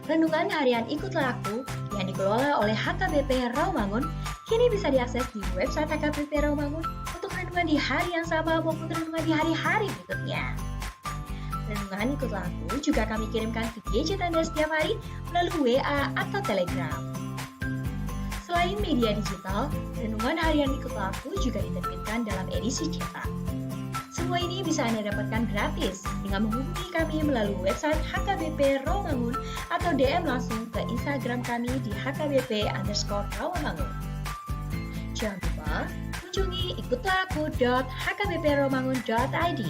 Renungan harian Ikutlah Aku yang dikelola oleh HKBP Rawamangun kini bisa diakses di website HKBP Rawamangun untuk renungan di hari yang sama maupun renungan di hari-hari berikutnya. Renungan Ikutlah Aku juga kami kirimkan ke gadget Anda setiap hari melalui WA atau Telegram. Selain media digital, renungan harian Ikutlah Aku juga diterbitkan dalam edisi cetak. Semua ini bisa Anda dapatkan gratis dengan menghubungi kami melalui website HKBP Rawamangun atau DM langsung ke Instagram kami di HKBP_Rawamangun. Jangan lupa kunjungi ikutlahku.hkbprawamangun.id.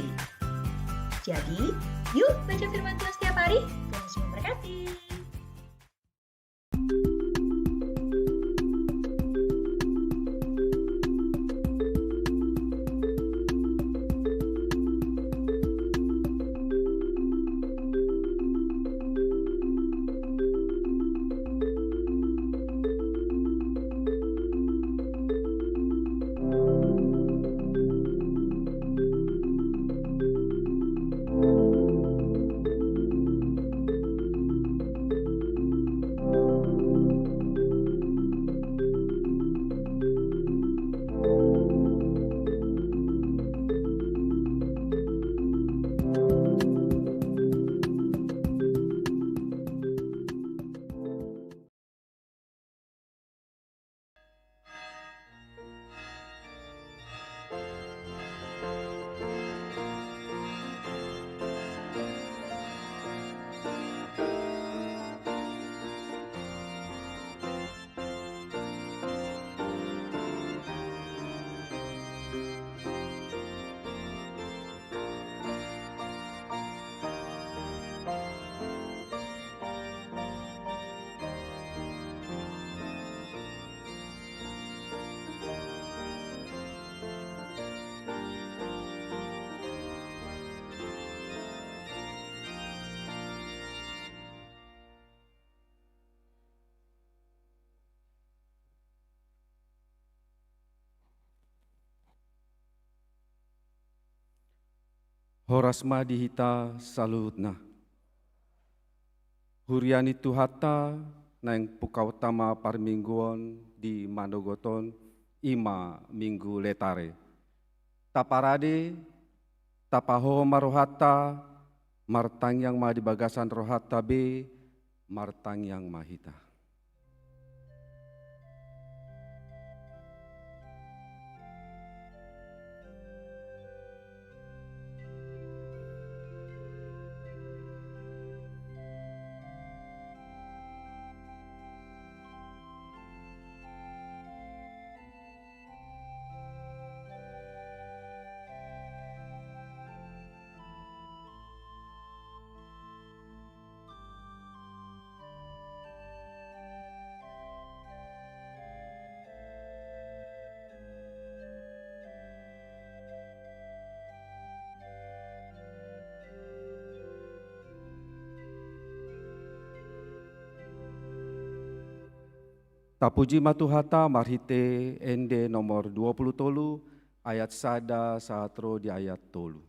Jadi, yuk baca firman Tuhan setiap hari. Tuhan Yesus memberkati. Horasma dihita salutna. Huriani tuhata nang pukautama parmingguon di Manogoton ima minggu letare. Taparade, tapaho marohata, martang yang ma di bagasan rohata be, martang yang mahita. Tapuji matuhata marhite ende nomor 20 tolu ayat sada saatro di ayat tolu.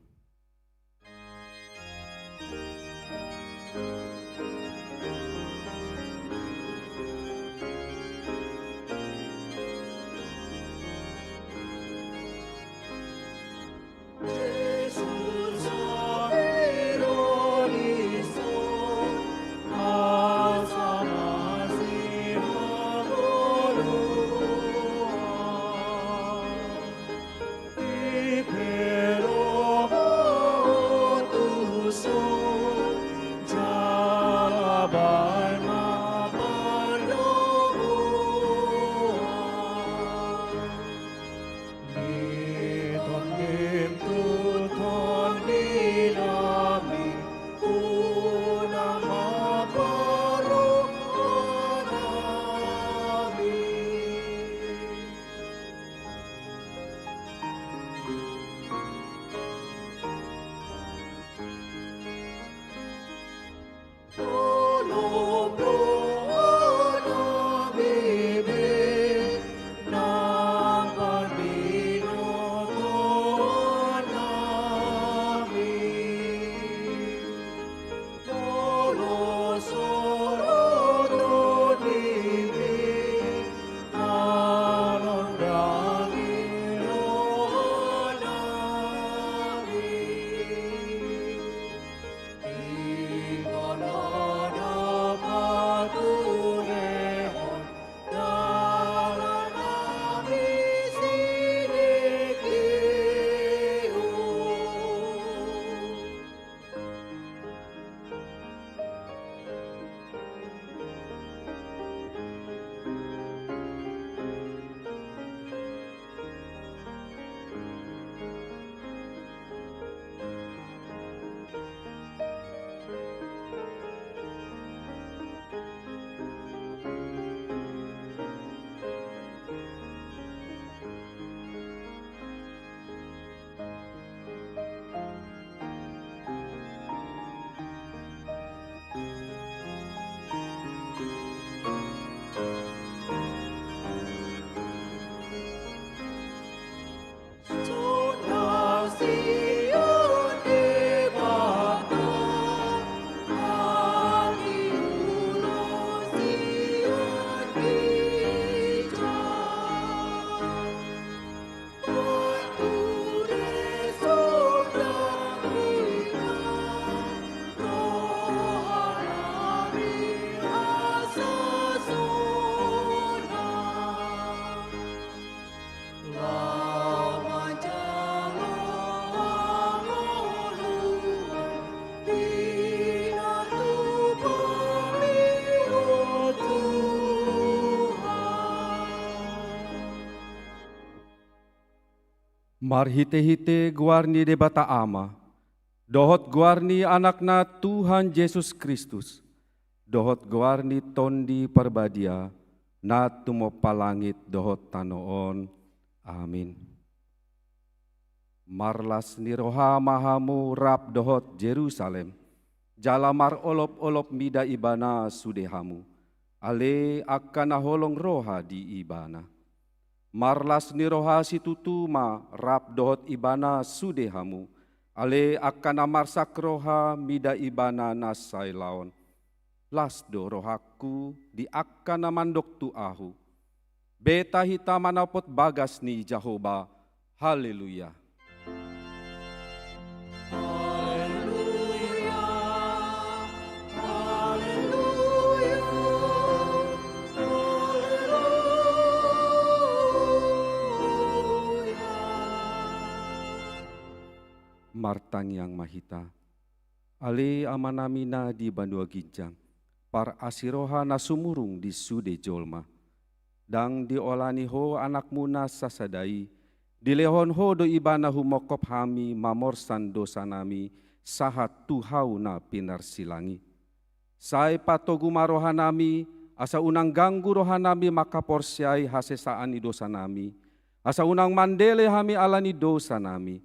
Pero Marhite-hite guarni de bata ama, dohot guarni anakna Tuhan Yesus Kristus, dohot guarni tondi perbadia, na tumo palangit dohot tanoon. Amin. Marlas ni roha mahamu rap dohot Jerusalem, jalamar olop-olop mida ibana sudehamu, ale akan holong roha di ibana. Marlas ni roha situtuma rap dohot ibana sudehamu, ale akan marsak roha mida ibana nasai laon. Las do rohaku di akan mandok tu ahu. Beta hita manapot bagas ni Jehovah. Haleluya. Martang yang mahita, ale amanamina di bandua ginjang, par asiroha nasumurung di sude jolma, dang diolani ho anakmu nasasadai, dilehon ho do ibana humokop hami mamorsan dosa nami, sahat tuhau na pinar silangi. Sai patogu marohanami, asa unang ganggu rohanami maka porsiai hasesaan i dosa nami, asa unang mandele hami alani dosa nami.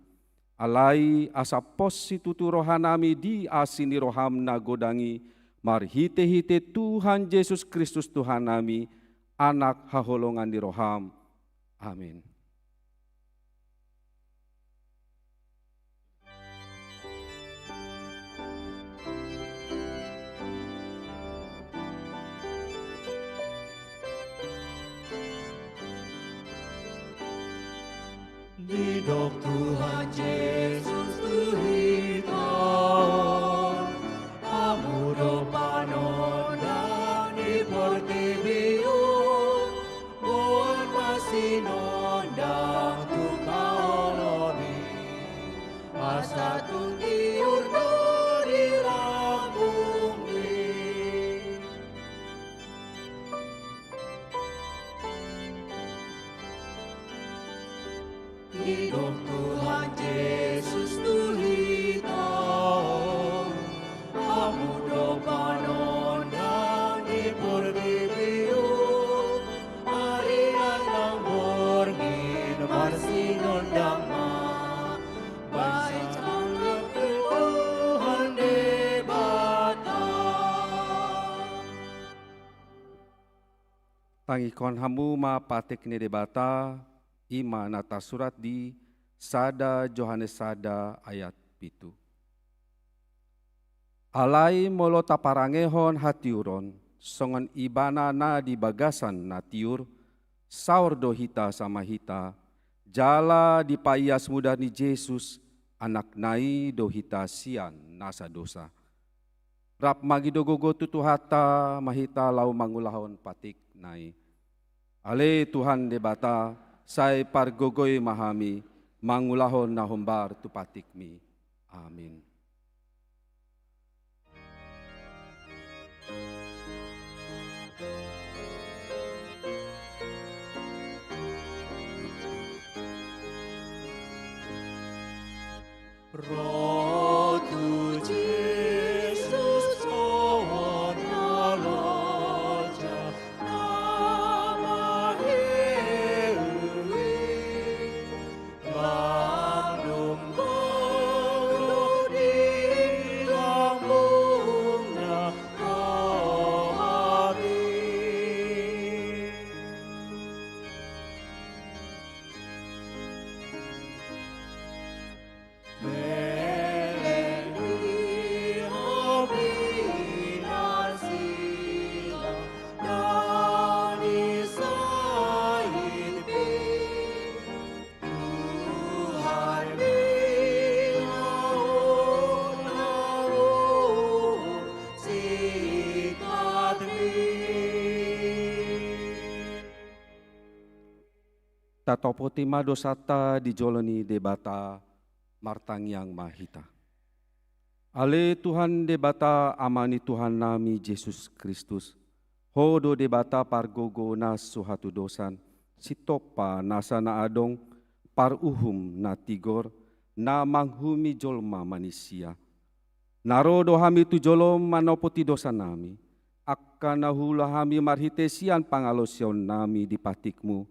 Alai asa posi tutu rohanami di asini roham na godangi, marhite-hite Tuhan Yesus Kristus Tuhan nami, anak haholongan di roham. Amin. Didok Tuhan Yesus Tuhan, amudo panon dan dipertibiun, buat masinon dan tukaolomi, asa tunggiur no dilambungmi. Hidup Tuhan Yesus Tuhan, amudo panon dan dipertibiun, arian ng borgin marsinon dama, baik tanggap Tuhan debata. Tangikon hamu ma patik ni debata, ima nata surat di Sada Johannes Sada ayat 7. Alai molo taparangehon hatiuron, songon ibana na di bagasan na tiur, saur do hita sama hita, jala di payas muda ni Yesus, anak nai do hita sian nasa dosa. Rap magidogogo tutu hata mahita lau mangulahon patik nai. Ale Tuhan debata, sai pargogoy mahami, mangulahon na humbar tupatikmi. Amin. Roh tu Jesus on aloja nama Yehui, bandung banglo di lambungna rohani. Tatopotima dosata di joloni debata martang yang mahita. Ale Tuhan debata amani Tuhan nami Yesus Kristus. Hodo debata pargogo nas suhatu dosan. Sitopa nasa na adong par uhum na tigor, na manghumi jolma manusia. Narodo hami tu jolom manopoti dosa nami, akka nahula hami marhitesian pangalosion nami di patikmu,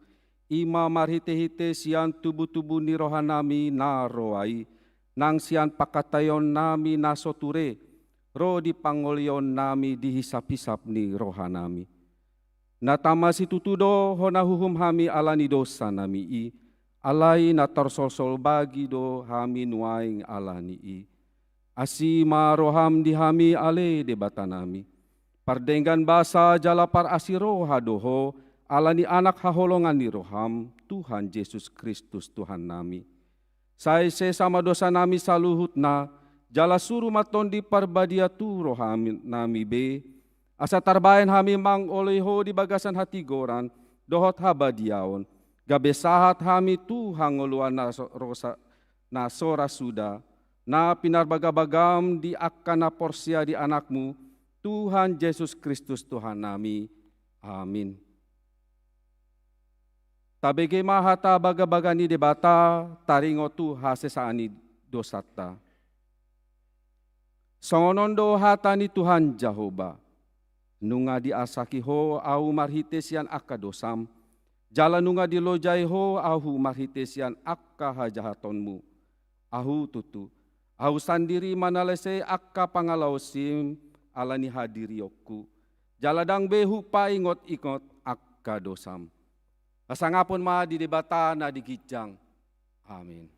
ima marhite-hite sian tubuh-tubuh ni rohanami na roai, nang sian pakatayon nami na soture, ro di pangolion nami dihisap-hisap ni rohanami. Natama si tutudo hona huhum hami alani dosa nami i, alai na torsol-sol bagi do hami nuaing alani i. Asima roham di hami ale debata nami. Pardenggan basa jala par asiro hadoho, alani anak haholongan ni roham, Tuhan Yesus Kristus Tuhan nami. Sai sama dosa nami saluhut na, jala suruh maton di parbadia tu roham nami be, asa tarbayan hami mang oleho di bagasan hati goran, dohot habadiaon, gabe sahat hami tu hangoluan na sora suda, na pinarbagabagam di akkana porsia di anakmu, Tuhan Yesus Kristus Tuhan nami. Amin. Tabege mahata baga-bagani debata, taringo tu hasesaani dosata. Songonondo hata ni Tuhan Jehovah, nunga di asaki ho au marhitesian akka dosam, jala nunga di lojai ho ahu marhitesian akka hajahatonmu, ahu tutu, ahu sandiri manalese akka pangalausim alani hadirioku, jaladang behu paingot-ingot akka dosam. Kasangapon ma di debata na digijang. Amin.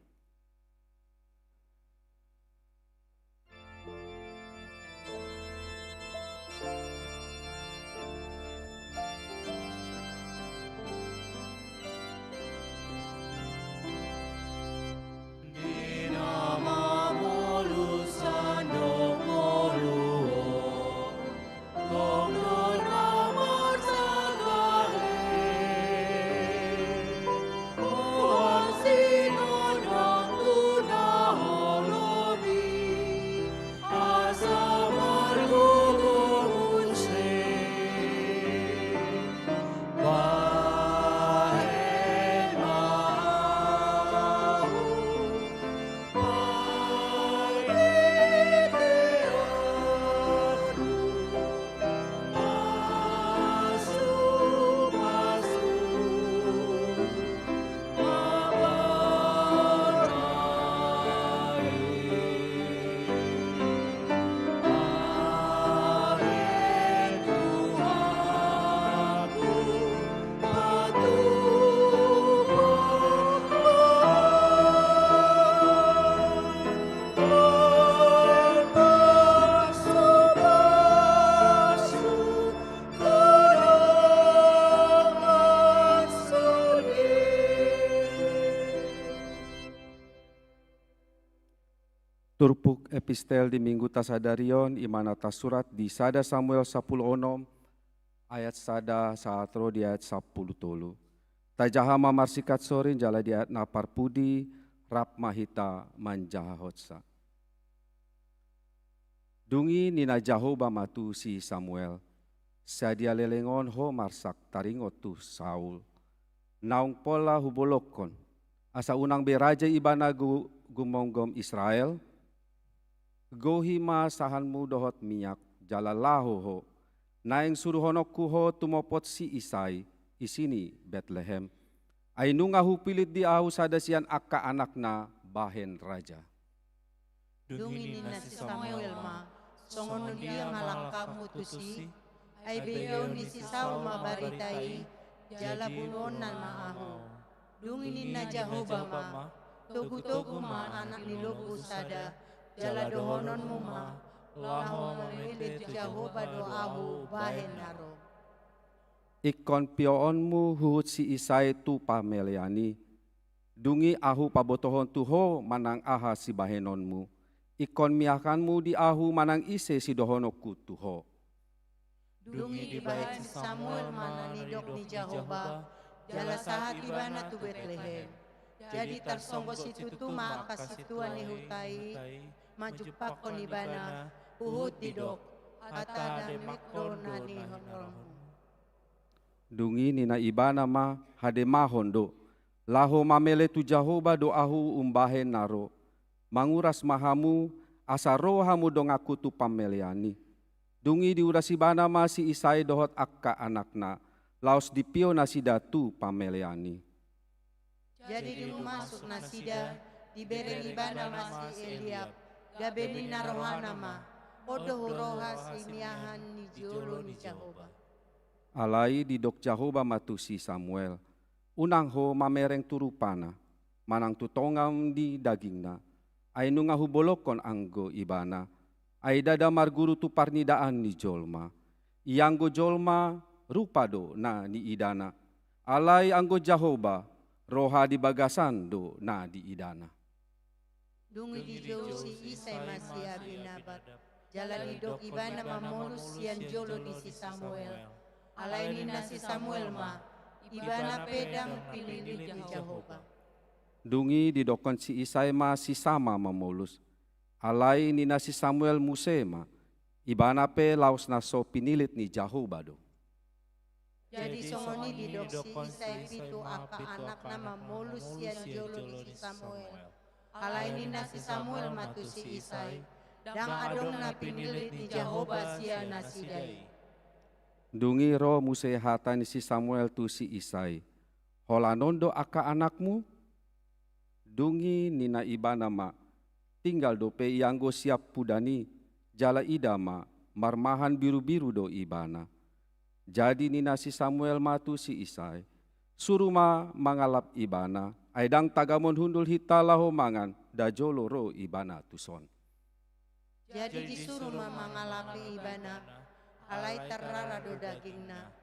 Turpuk epistel di minggu tasadarion imanata surat di sada Samuel 10 onom ayat sada saat ro di ayat 10 tolu. Tajahama marsikat sorin jala di ayat napar pudi rap mahita manjahotsa. Dungi nina Jehovah matu si Samuel. Sadia lelengon ho marsak taringot tu Saul. Naung pola hubolokon. Asa unang beraja ibana gumonggom Israel. Gohima sahanmu dohot minyak jalalaho ho. Naeng suruhonokku ho tumopot si Isai isini Bethlehem. Ainunga hupilit di ahu sadasian akka anakna bahen raja. Dunginin na si Samuel ma, songon dia ngalangkap mutusi, ay beyaw ni si Saul mabaritai, jala bununan maaho. Dunginin na Jehovah ma, tugu-tugu ma anak ni Lubu sada, jala dohonon mo ma, laho mamilit Jehovah doahu bahen naro. Ikon pioonmu huhut si Isai tu pameliani. Dungi ahu pabotohon tuho manang aha si bahenonmu. Ikon miakanmu di ahu manang ise si dohonokku tuho. Dungi di bahen si Samuel mana nidok ni Jehovah, jala sahat ibana tu Bethlehem. Jadi tarsonggo si tutu makasituan ni hutai, majupak kon ibana, uhut didok, ata damit dona ni honormu. Dungi nina ibana ma hademahon do, Laho mamele tu Jahoba doahu umbahe naro. Manguras mahamu asa rohamu dong aku tu pameleani. Dungi diurasi bana masih isai dohot akka anakna. Laos dipio nasi datu pameleani. Jadi dulu masuk nasida, diberi ibana masih Eliab, gabeni narohana ma, odo rohas imiahan ni jolo ni Jahoba. Alai di dok Jahoba matusi Samuel. Unang ho mamereng turupana, manang tutongam di dagingna. Ay nunga hubolokon anggo ibana. Ay dada marguru tu parnidaan ni jolma. Ianggo jolma rupado na ni idana. Alai anggo Jahoba, roha di bagasan do na di idana. Dungi di si isay masih abinabat, jala di dok ibana mamolus sian jolo di si Samuel. Alai nina si Samuel ma, ibana pedang pililit ni Jahoba. Dungi didokon si Isai ma si sama mamulus. Alai nina si Samuel musema. Ibana pe laos na so pinilit ni Jahoba do. Jadi songoni didok si Isai pitu aka anak nama molus sian jolo di si Samuel. Alai nina si Samuel matu si Isai. Dang adong na pinilit ni Jahoba sian nasidai. Dungi ro musehatan si Samuel tu si Isai. Holanondo aka anakmu? Dungi nina ibana ma, tinggal dope ianggo siap pudani, jala idama, marmahan biru-biru do ibana. Jadi nina si Samuel matu si Isai, suruh ma mangalap ibana, aidang tagamon hundul hita laho mangan, dajolo ro ibana tuson. Jadi disuruh ma mangalapi ibana, alai terrara do dagingna,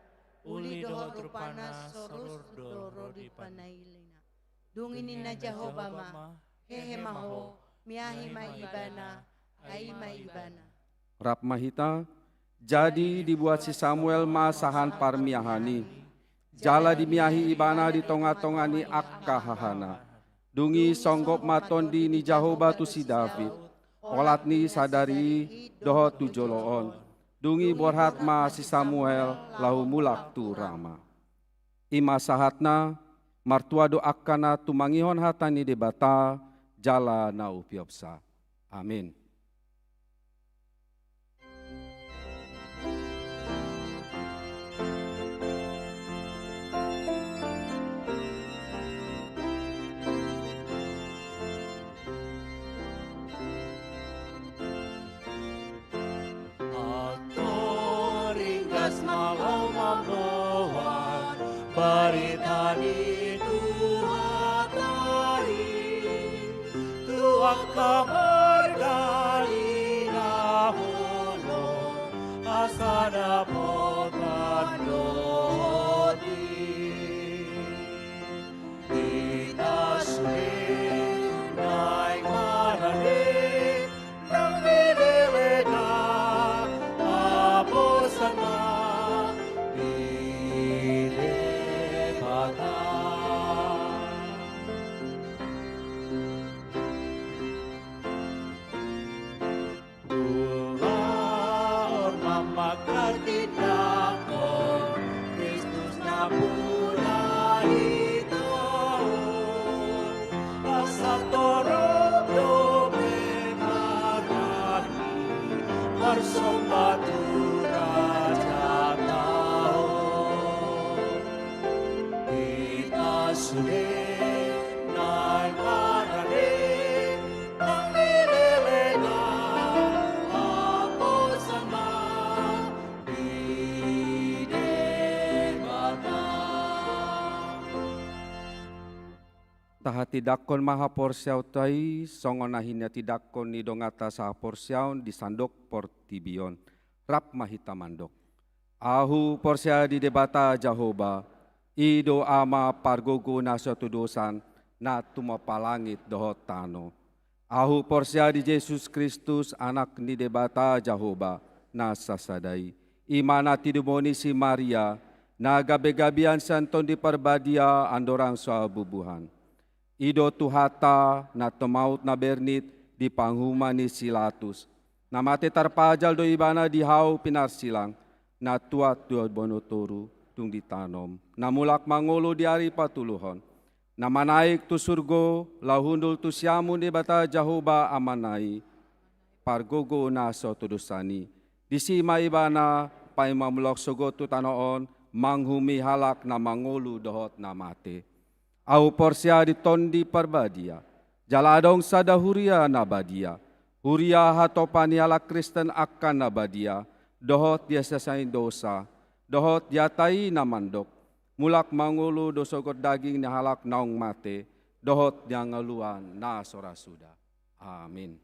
uli dohot rupana sorus doro di panailina. Dungi nina Jahoba ma, hehe maho, miahi ma ibana, ai ma ibana. Rap mahita, jadi dibuat si Samuel masahan parmiahani. Jala dimiahi ibana di tonga-tongani akka hahana. Dungi songgop maton di ni Jahoba tu si David. Olat ni sadari dohot tu joloon. Dungi borhat ma si Samuel lahu mulak tu rama. Ima sahatna, martua doakana tumangihon hatani debata jala na upiopsa. Amin. Ringgas malau membawa berita di Tuhan Tuhan kabar dari dahulu asana potan dodi kita sulit naik marane nang dilelena apa sana Taha tidakon maha porsiaw tai, songon ahinya tidakon ni dongata saha porsiaw di sandok portibion. Rap mahita mandok. Ahu porsia di debata Jahoba, ido ama pargogo na suatu dosan, na tumapalangit dohot tano. Ahu porsia di Yesus Kristus anak ni debata Jahoba, na sasadai. Imana tidumoni si Maria, na gabe-gabian santon di parbadia andorang soal bubuhan. Ido tuhata na temaut na bernit di panghuma ni Silatus. Na mate tarpajal do ibana di hau pinarsilang. Na tuat do bonotoru tung ditanom. Na mulak mangolo di ari patuluhon. Nama naik tu surgo, lahundul tu siamu ni bata jahuba amanai, pargogo na so tudusani. Disi maibana, pai mamlok sogo tu tanoon, manghumi halak na mangolu dohot na mate. Au porsia di tondi parbadia, jaladong sada huria na badia. Huria hatopani ala Kristen akan na badia, dohot dia sesain dosa, dohot diatai na mandok. Mulak mangulu dosogot daging ni halak naung mate, dohot dia ngaluan na sorasuda. Amin.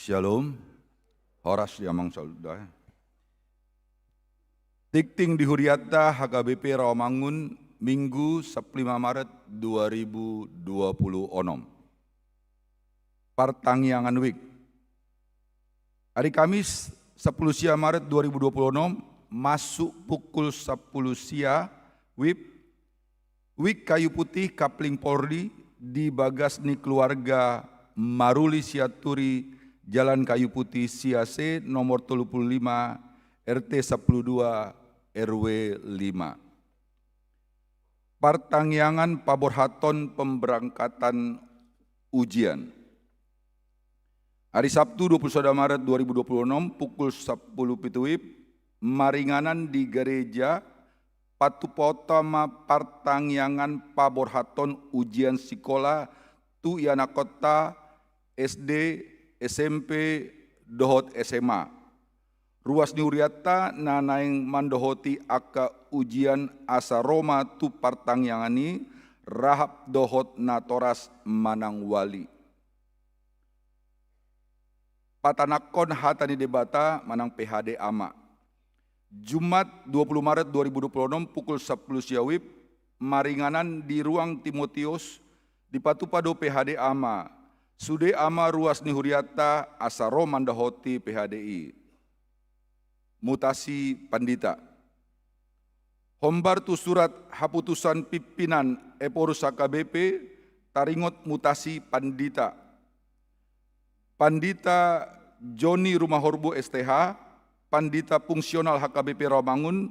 Shalom, horas dia mangsa dah. Tikting di Huriata HKBP Rawamangun Minggu 15 Maret 2026. Partangyangan Week. Hari Kamis 10 Maret 2026 masuk pukul 10 siang Week Kayu Putih Kapling Polri di Bagasni Keluarga Maruli Siaturi Jalan Kayu Putih Siase nomor 35 RT 12 RW 5. Partangyangan Paborhaton pemberangkatan ujian. Hari Sabtu 21 Maret 2026 pukul 10 pituip maringanan di gereja Patupotama Partangyangan Paborhaton ujian sekolah tu Yana Kota SD SMP dohot SMA. Ruas Niuriata nanaing mandohoti aka ujian asa Roma tu partangyangani rahap dohot natoras manang wali. Patanakon hatani debata manang PHD ama. Jumat 20 Maret 2026 pukul 10 siang maringanan di ruang Timotius di Patupado PHD ama. Sude ama ruas Nihuriata asaro mandahoti PHDI. Mutasi pandita. Hombar tu surat haputusan pimpinan Eporus HKBP taringot mutasi pandita. Pandita Joni Rumah Horbo STH, Pandita Fungsional HKBP Rawamangun,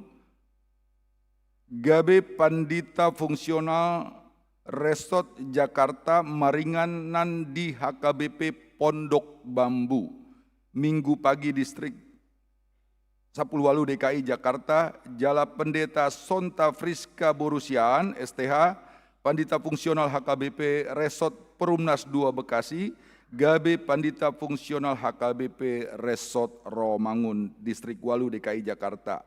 Gabe Pandita Fungsional Resort Jakarta maringanan di HKBP Pondok Bambu, Minggu pagi distrik 10 DKI Jakarta, Jala Pendeta Sonta Friska Borusiaan STH, Pandita Fungsional HKBP Resort Perumnas 2 Bekasi, Gabe Pandita Fungsional HKBP Resort Rawamangun, Distrik Walu DKI Jakarta.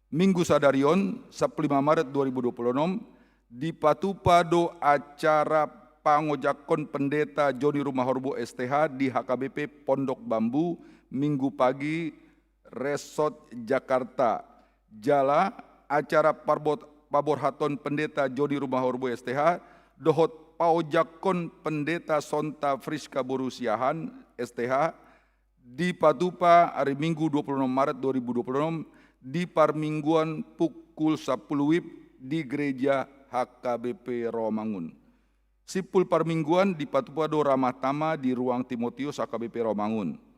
Minggu sadarion 15 Maret 2026 di Patupado acara pangojakon Pendeta Joni Rumah Horbo STH di HKBP Pondok Bambu, Minggu pagi Resort Jakarta. Jala acara Paborhaton Pendeta Joni Rumah Horbo STH dohot Paujakon Pendeta Sonta Friska Borusiahan STH di Patupa hari Minggu 26 Maret 2026 di Parmingguan pukul 10 di Gereja HKBP Rawamangun. Sipul Parmingguan di Patupado Ramah Tama di ruang Timotius HKBP Rawamangun.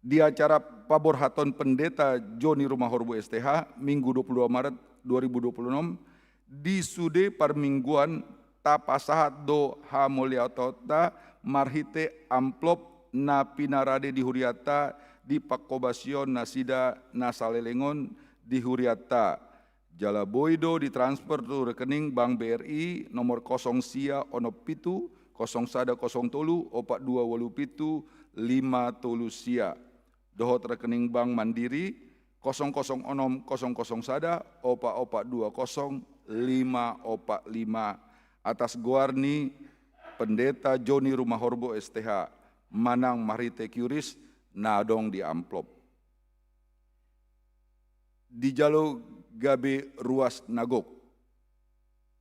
Di acara Paborhaton Pendeta Joni Rumah Horbo STH Minggu 22 Maret 2026 di Sude Parmingguan tapasahat do hamuliatota marhite amplop na pinarade di Huriata di Pakobasion nasida nasalelengon di Huriata. Jala boido ditransfer tu rekening Bank BRI nomor 0 sia onop pitu 0 sada 0 tolu 4287 5 tolu sia. Dohot rekening Bank Mandiri 006 sada 4420 545 atas Guarni Pendeta Joni Rumah Horbo STH Manang Marite Curis nadong di amplop. Di Jalo Gabe Ruas Nagok.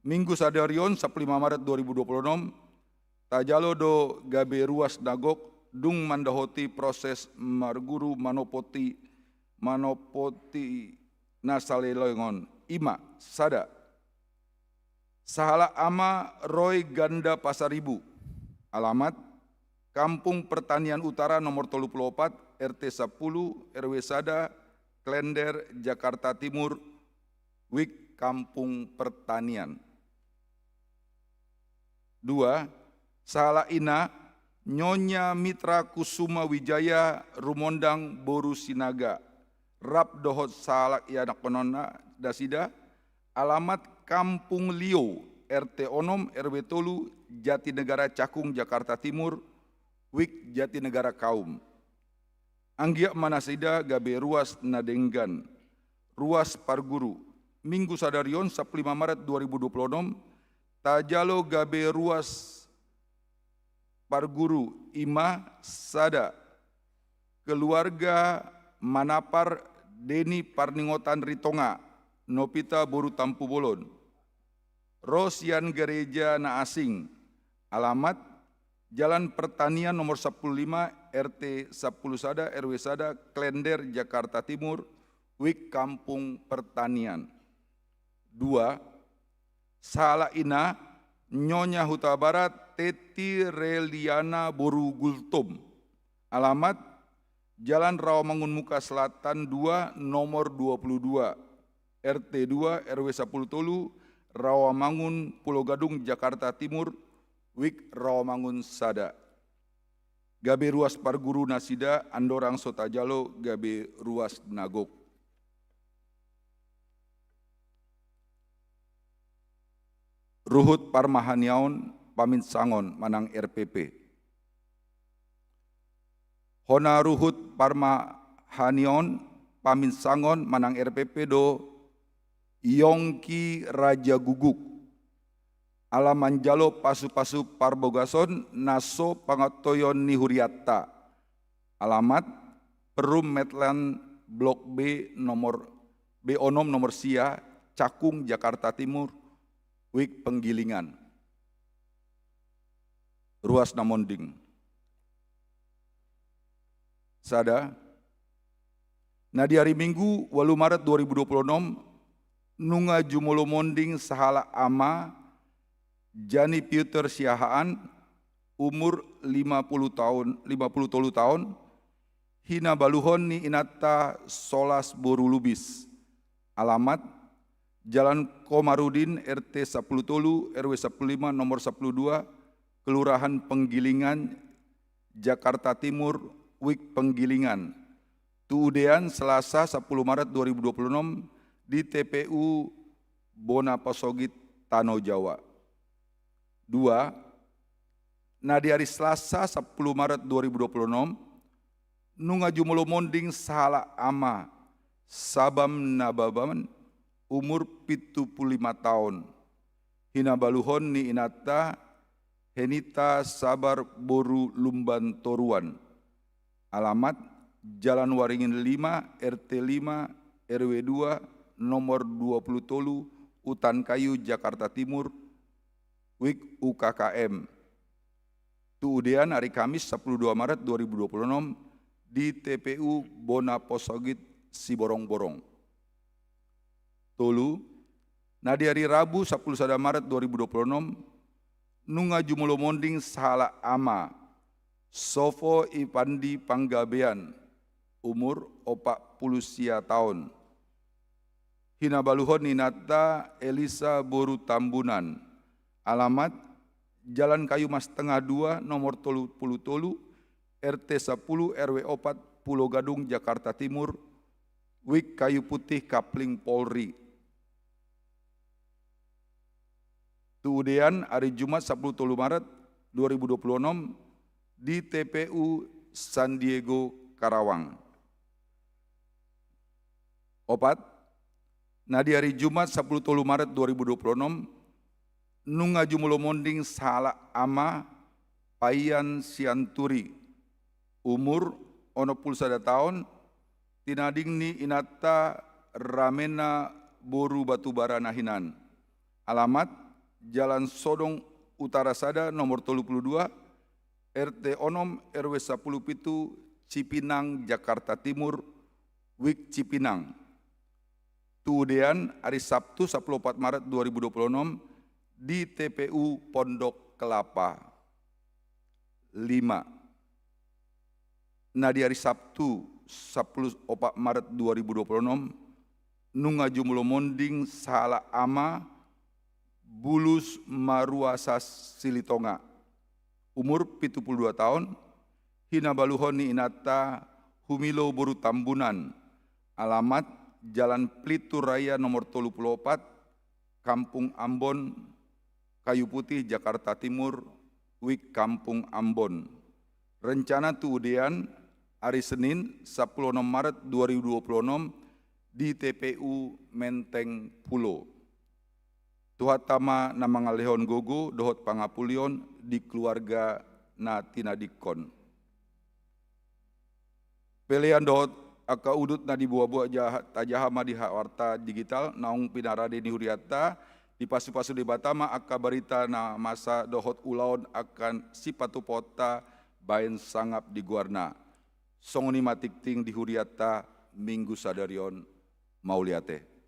Minggu sadarion 15 Maret 2026 tajalo do Gabe Ruas Nagok dung mandahoti proses marguru manopoti nasalelengon ima sada. Sahala ama Roy Ganda Pasaribu, alamat Kampung Pertanian Utara nomor 34 RT 10 RW Sada, Klender, Jakarta Timur, Wik Kampung Pertanian. 2. Sahala ina Nyonya Mitra Kusuma Wijaya Rumondang Boru Sinaga, Rap Dohot Sahala Ianak Penona Dasida, alamat Kampung Lio, RT Onom, RW Tolu, Jatinegara Cakung, Jakarta Timur, Wik Jatinegara Kaum. Anggia Manasida Gabe Ruas Nadenggan, Ruas Parguru, Minggu sadarion 15 Maret 2026, Tajalo Gabe Ruas Parguru, Ima Sada, keluarga Manapar Deni Parningotan Ritonga, Nopita Boru Tampu Bolon. Rosian Gereja Na Asing, alamat Jalan Pertanian nomor 15 RT 10 Sada RW Sada Klender Jakarta Timur, Wik Kampung Pertanian. 2. Salah Ina Nyonya Huta Barat Teti Reliana Boru Gultum, alamat Jalan Rawamangun Muka Selatan 2 nomor 22 RT 2 RW 10 Tolu Rawamangun Pulau Gadung Jakarta Timur, Wik Rawamangun Sada. Gabe Ruas Parguru Nasida Andorang Sotajalo Gabe Ruas Nagok. Ruhut Parmahaniaon Pamin Sangon Manang RPP. Hona Ruhut Parmahaniaon Pamin Sangon Manang RPP do Yongki Raja Guguk. Alaman Jalo Pasu-Pasu Parbogason Naso Pangatoyon Nihuriata. Alamat Perum Medland Blok B nomor B Onom nomor Sia Cakung Jakarta Timur, Wik Penggilingan. Ruas Namonding. Sada. Nah di hari Minggu 8 Maret 2026 Nunga Jumolo Monding Sahala Ama Jani Peter Siahaan umur 50 tahun hina baluhon ni inata Solas Boru Lubis. Alamat Jalan Komarudin RT 10 Tolu RW 15 nomor 12 Kelurahan Penggilingan Jakarta Timur, Wik Penggilingan. Tuudean Selasa 10 Maret 2026 di TPU Bonapasogit Tano Jawa. 2. Nah di hari Selasa 10 Maret 2026 Nunga Jumolo Monding Sahala Ama Sabam Nababan umur 75 tahun. Hina baluhon ni inata Henita Sabar Boru Lumban Toruan. Alamat Jalan Waringin 5 RT 5 RW 2 nomor 20 Tolu, Utan Kayu, Jakarta Timur, Wik UKKM. Tuudean hari Kamis 12 Maret 2026 di TPU Bonaposogit Siborong-Borong. Tolu. Nah di hari Rabu 10 Maret 2026 Nunga Jumolo Monding Sahala Ama Sofo Ipandi Panggabean umur 40 tahun. Hina baluhon ninata Elisa Boru Tambunan. Alamat Jalan Kayu Mas Tengah 2 nomor 30 Tolu RT 10 RW 4 Pulau Gadung Jakarta Timur, Wik Kayu Putih Kapling Polri. Tuudean hari Jumat 10 Maret 2026 di TPU San Diego Karawang. 4. Nah di hari Jumat 10 Maret 2026 Nunga Jumolo Monding Sahala Ama Payan Sianturi umur 61 tahun tinading ni inata Ramena Boru Batubara Nahinan. Alamat Jalan Sodong Utara Sada nomor 32 RT Onom RW 10 Pitu Cipinang Jakarta Timur, Wik Cipinang. Tuudean hari Sabtu 14 Maret 2026 di TPU Pondok Kelapa. 5. Nah di hari Sabtu 14 Maret 2026 Nunga Jumolo Monding Sahala Ama Bulus Maruasas Silitonga umur 72 tahun. Hina baluhoni inata Humilo Boru Tambunan. Alamat Jalan Plitu Raya nomor 34, Kampung Ambon, Kayu Putih, Jakarta Timur, Wik Kampung Ambon. Rencana tuudean hari Senin 10 Maret 2026 di TPU Menteng Pulo. Tuhatama namangalehon gogo dohot pangapulion di keluarga na tinadikon. Pelian dohot aka udut na di buah-buah tajahama di hak warta digital naung pinarade di huriata di pasu-pasu di Batama aka barita na masa dohot ulaun akan sipatu pota bain sangap di guarna. Songoni matikting di huriata minggu sadarion mauliate.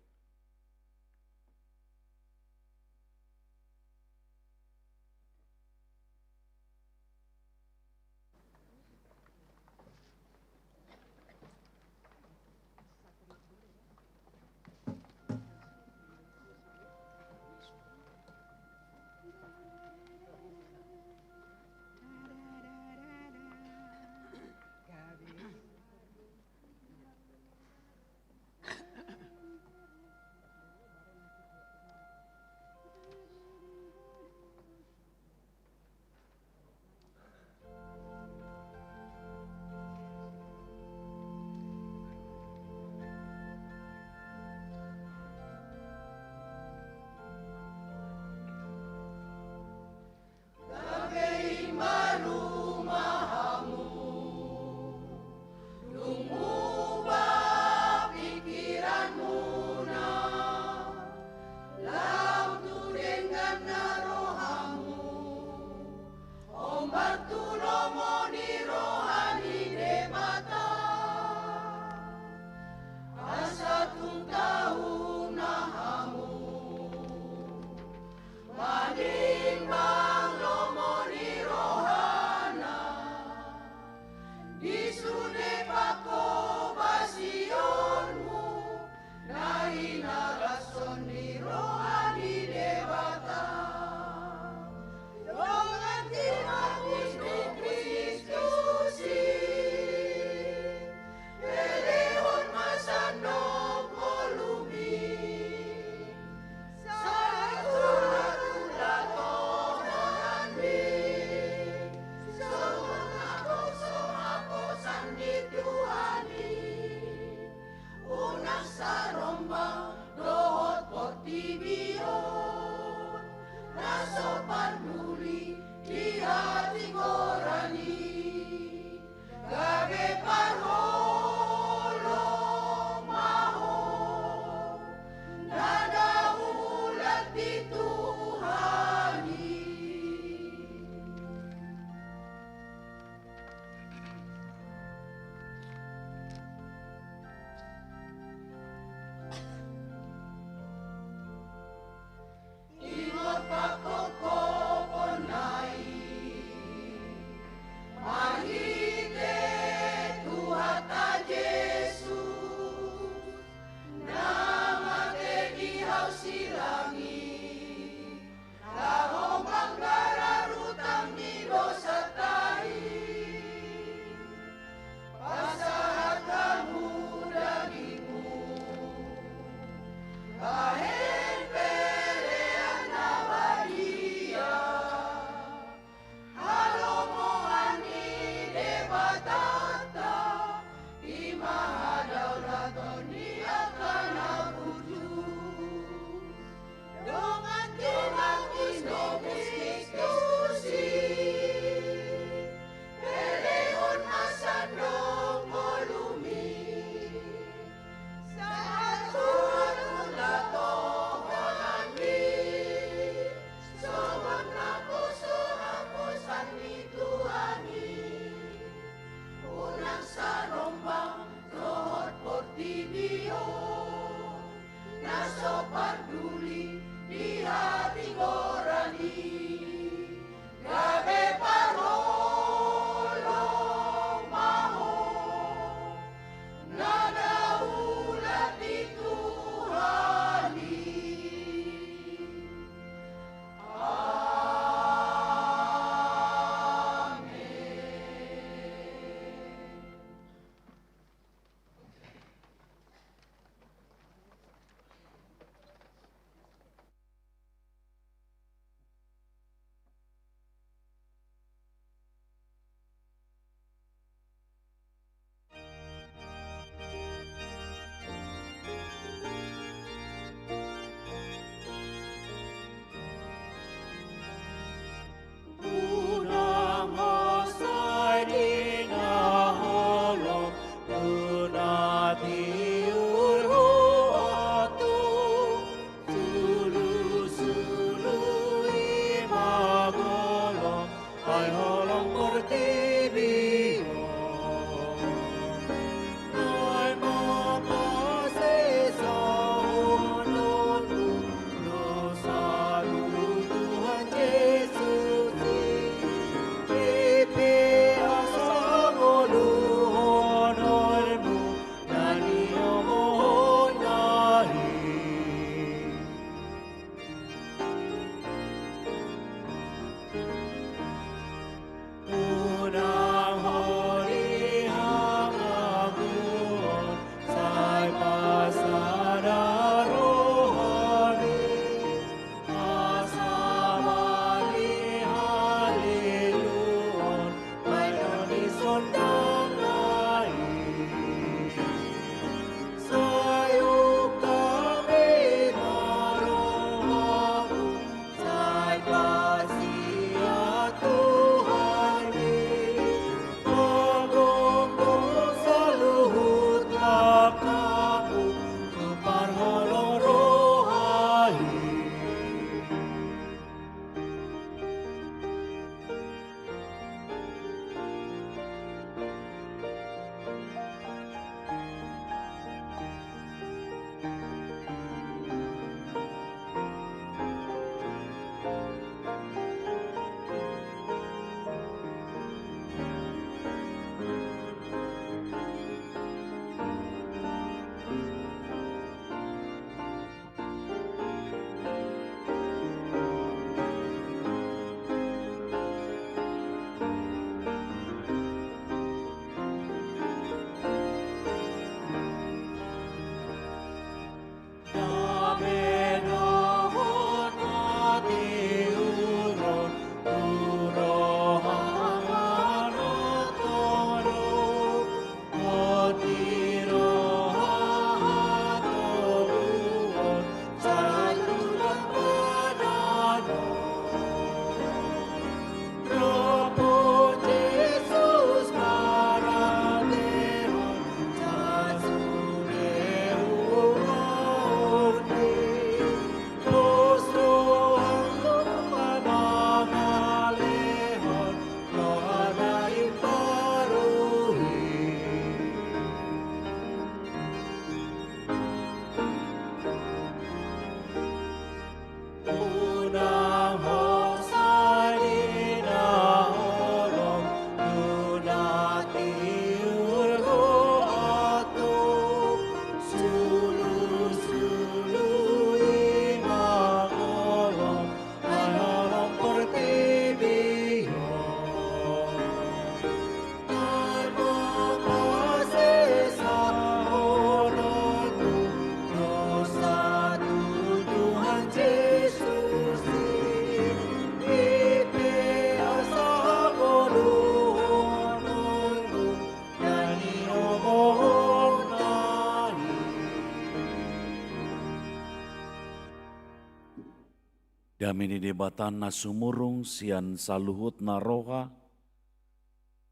Kami di debatan na sumurung sian saluhut na roha,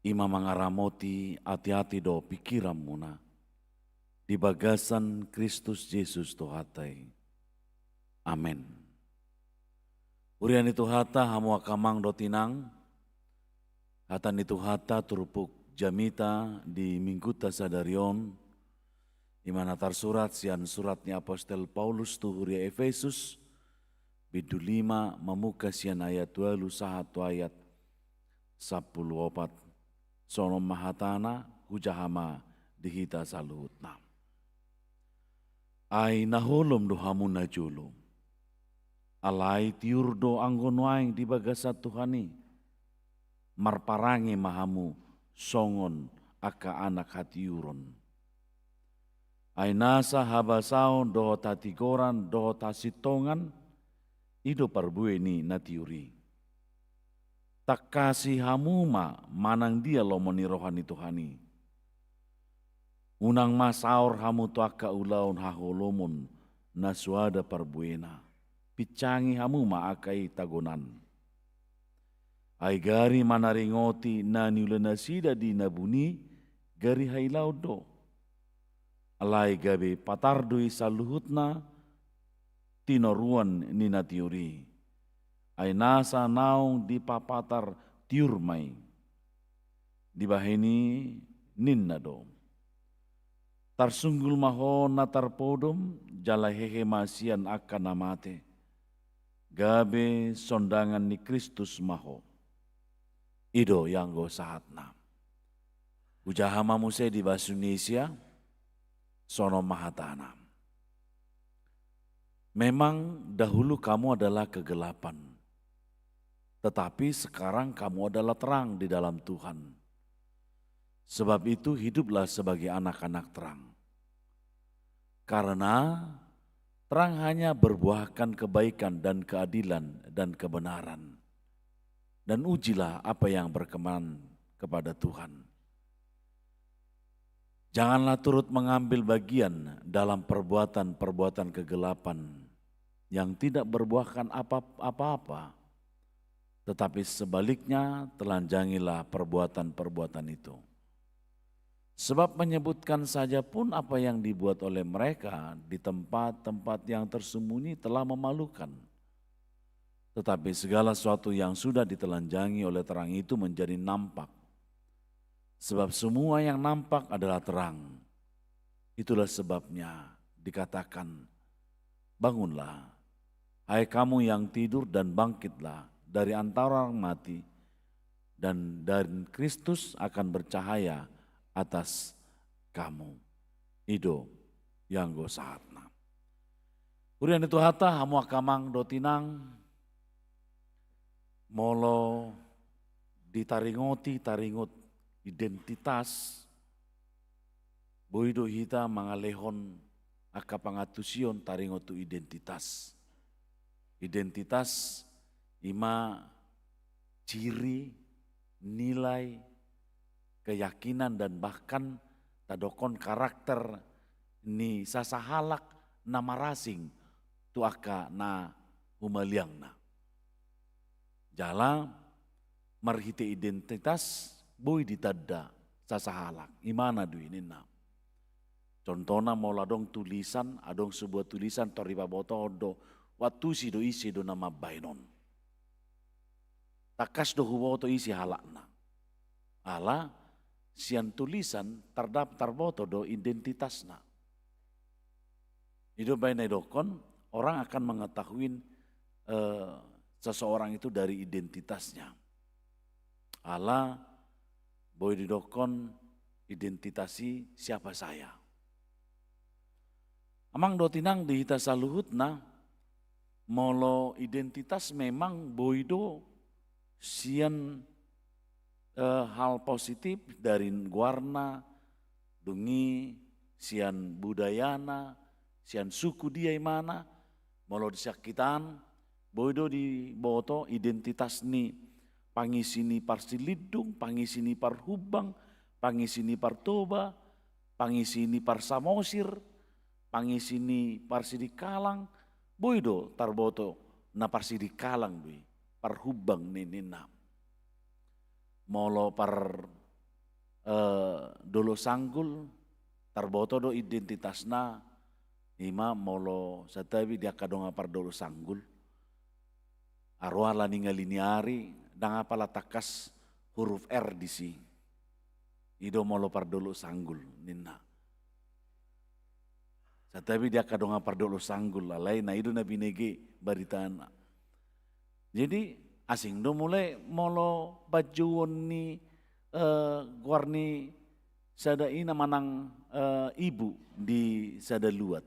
ima mangaramoti hati-hati do pikiran muna. Di bagasan Kristus Yesus Tuhatai. Amin. Urian itu hata hamu akamang do tinang, hatan itu hata turupuk jamita di mingguta sadarion, imana tarsurat sian suratnya Apostel Paulus tu huria Efesus, bidu 5 memuka sian ayat 21 ayat 14. Sono mahatana hujahama dihita saluhutna. Ai naholom do hamu na julu. Alai tiur do anggon waing di bagasa Tuhani. Marparangi mahamu songon aka anak hatiuron. Ai nasa habasao do tatigoran do tasitongan ido parbueni natiuri. Tak kasih hamuma manang dia lomoni rohani Tuhani. Unang masaur hamu tuaka ulaun haholomon nasuada parbuena. Picangi hamuma akai tagonan. Ai gari manaringoti na niulanasida di nabuni gari hailaudo. Alai gabe patardui saluhutna tinoruan ninatiuri. Ai nasa naung di papatar tiurmai. Di bahini ninna do. Tarsunggul maho na tarpodom jala hehe masian akan namate. Gabe sondangan ni Kristus maho. Ido yang go sahatna. Ujahama muse di bahasa Indonesia sono mahatana. Memang dahulu kamu adalah kegelapan. Tetapi sekarang kamu adalah terang di dalam Tuhan. Sebab itu hiduplah sebagai anak-anak terang. Karena terang hanya berbuahkan kebaikan dan keadilan dan kebenaran. Dan ujilah apa yang berkenan kepada Tuhan. Janganlah turut mengambil bagian dalam perbuatan-perbuatan kegelapan yang tidak berbuahkan apa-apa. Tetapi sebaliknya telanjangilah perbuatan-perbuatan itu. Sebab menyebutkan saja pun apa yang dibuat oleh mereka di tempat-tempat yang tersembunyi telah memalukan. Tetapi segala sesuatu yang sudah ditelanjangi oleh terang itu menjadi nampak. Sebab semua yang nampak adalah terang. Itulah sebabnya dikatakan, bangunlah, hai kamu yang tidur dan bangkitlah dari antara orang mati, dan dari Kristus akan bercahaya atas kamu. Ido yang go sahatna. Urian itu hata hamu akamang do tinang molo taringot identitas boido hita mangalehon aka pangatusion taringot tu identitas. Identitas ima ciri, nilai, keyakinan dan bahkan tadokon karakter ni sasahalak na marasing tu aka na humaliangna. Jala marhite identitas boy ditadda sasahalak imana duinina. Contohna mola dong tulisan, adong sebuah tulisan toriba botodo watu si do isi do nama bainon. Takas do huboto isi halakna. Ala sian tulisan terdaftar boto do identitasna. Itu bainai dokon orang akan mengetahui seseorang itu dari identitasnya. Ala boy didokon identitasi siapa saya. Amang do tinang di hita saluhutna molo identitas memang boido sian hal positif dari warna, dungi, sian budayana, sian suku dia imana, molo disakitan, boido di boto identitas ni pangisini parsilidung, pangisini parhubang, pangisini partoba, pangisini parsamosir, pangisini parsidikalang, boido tarboto na parsi di kalang bi parhubang ni nina. Molo par dolo sanggul tarboto do identitasna ima molo satabi dia kadonga par dolo sanggul. Arwala ninga liniari dang apala takas huruf R di si. Ido molo par dolo sanggul nina. Satabi dia kadonga par dolo sanggul lalai na ido na binege baritana. Jadi asing do mulai molo bajuon ni guarni sada ina manang ibu di sada luat.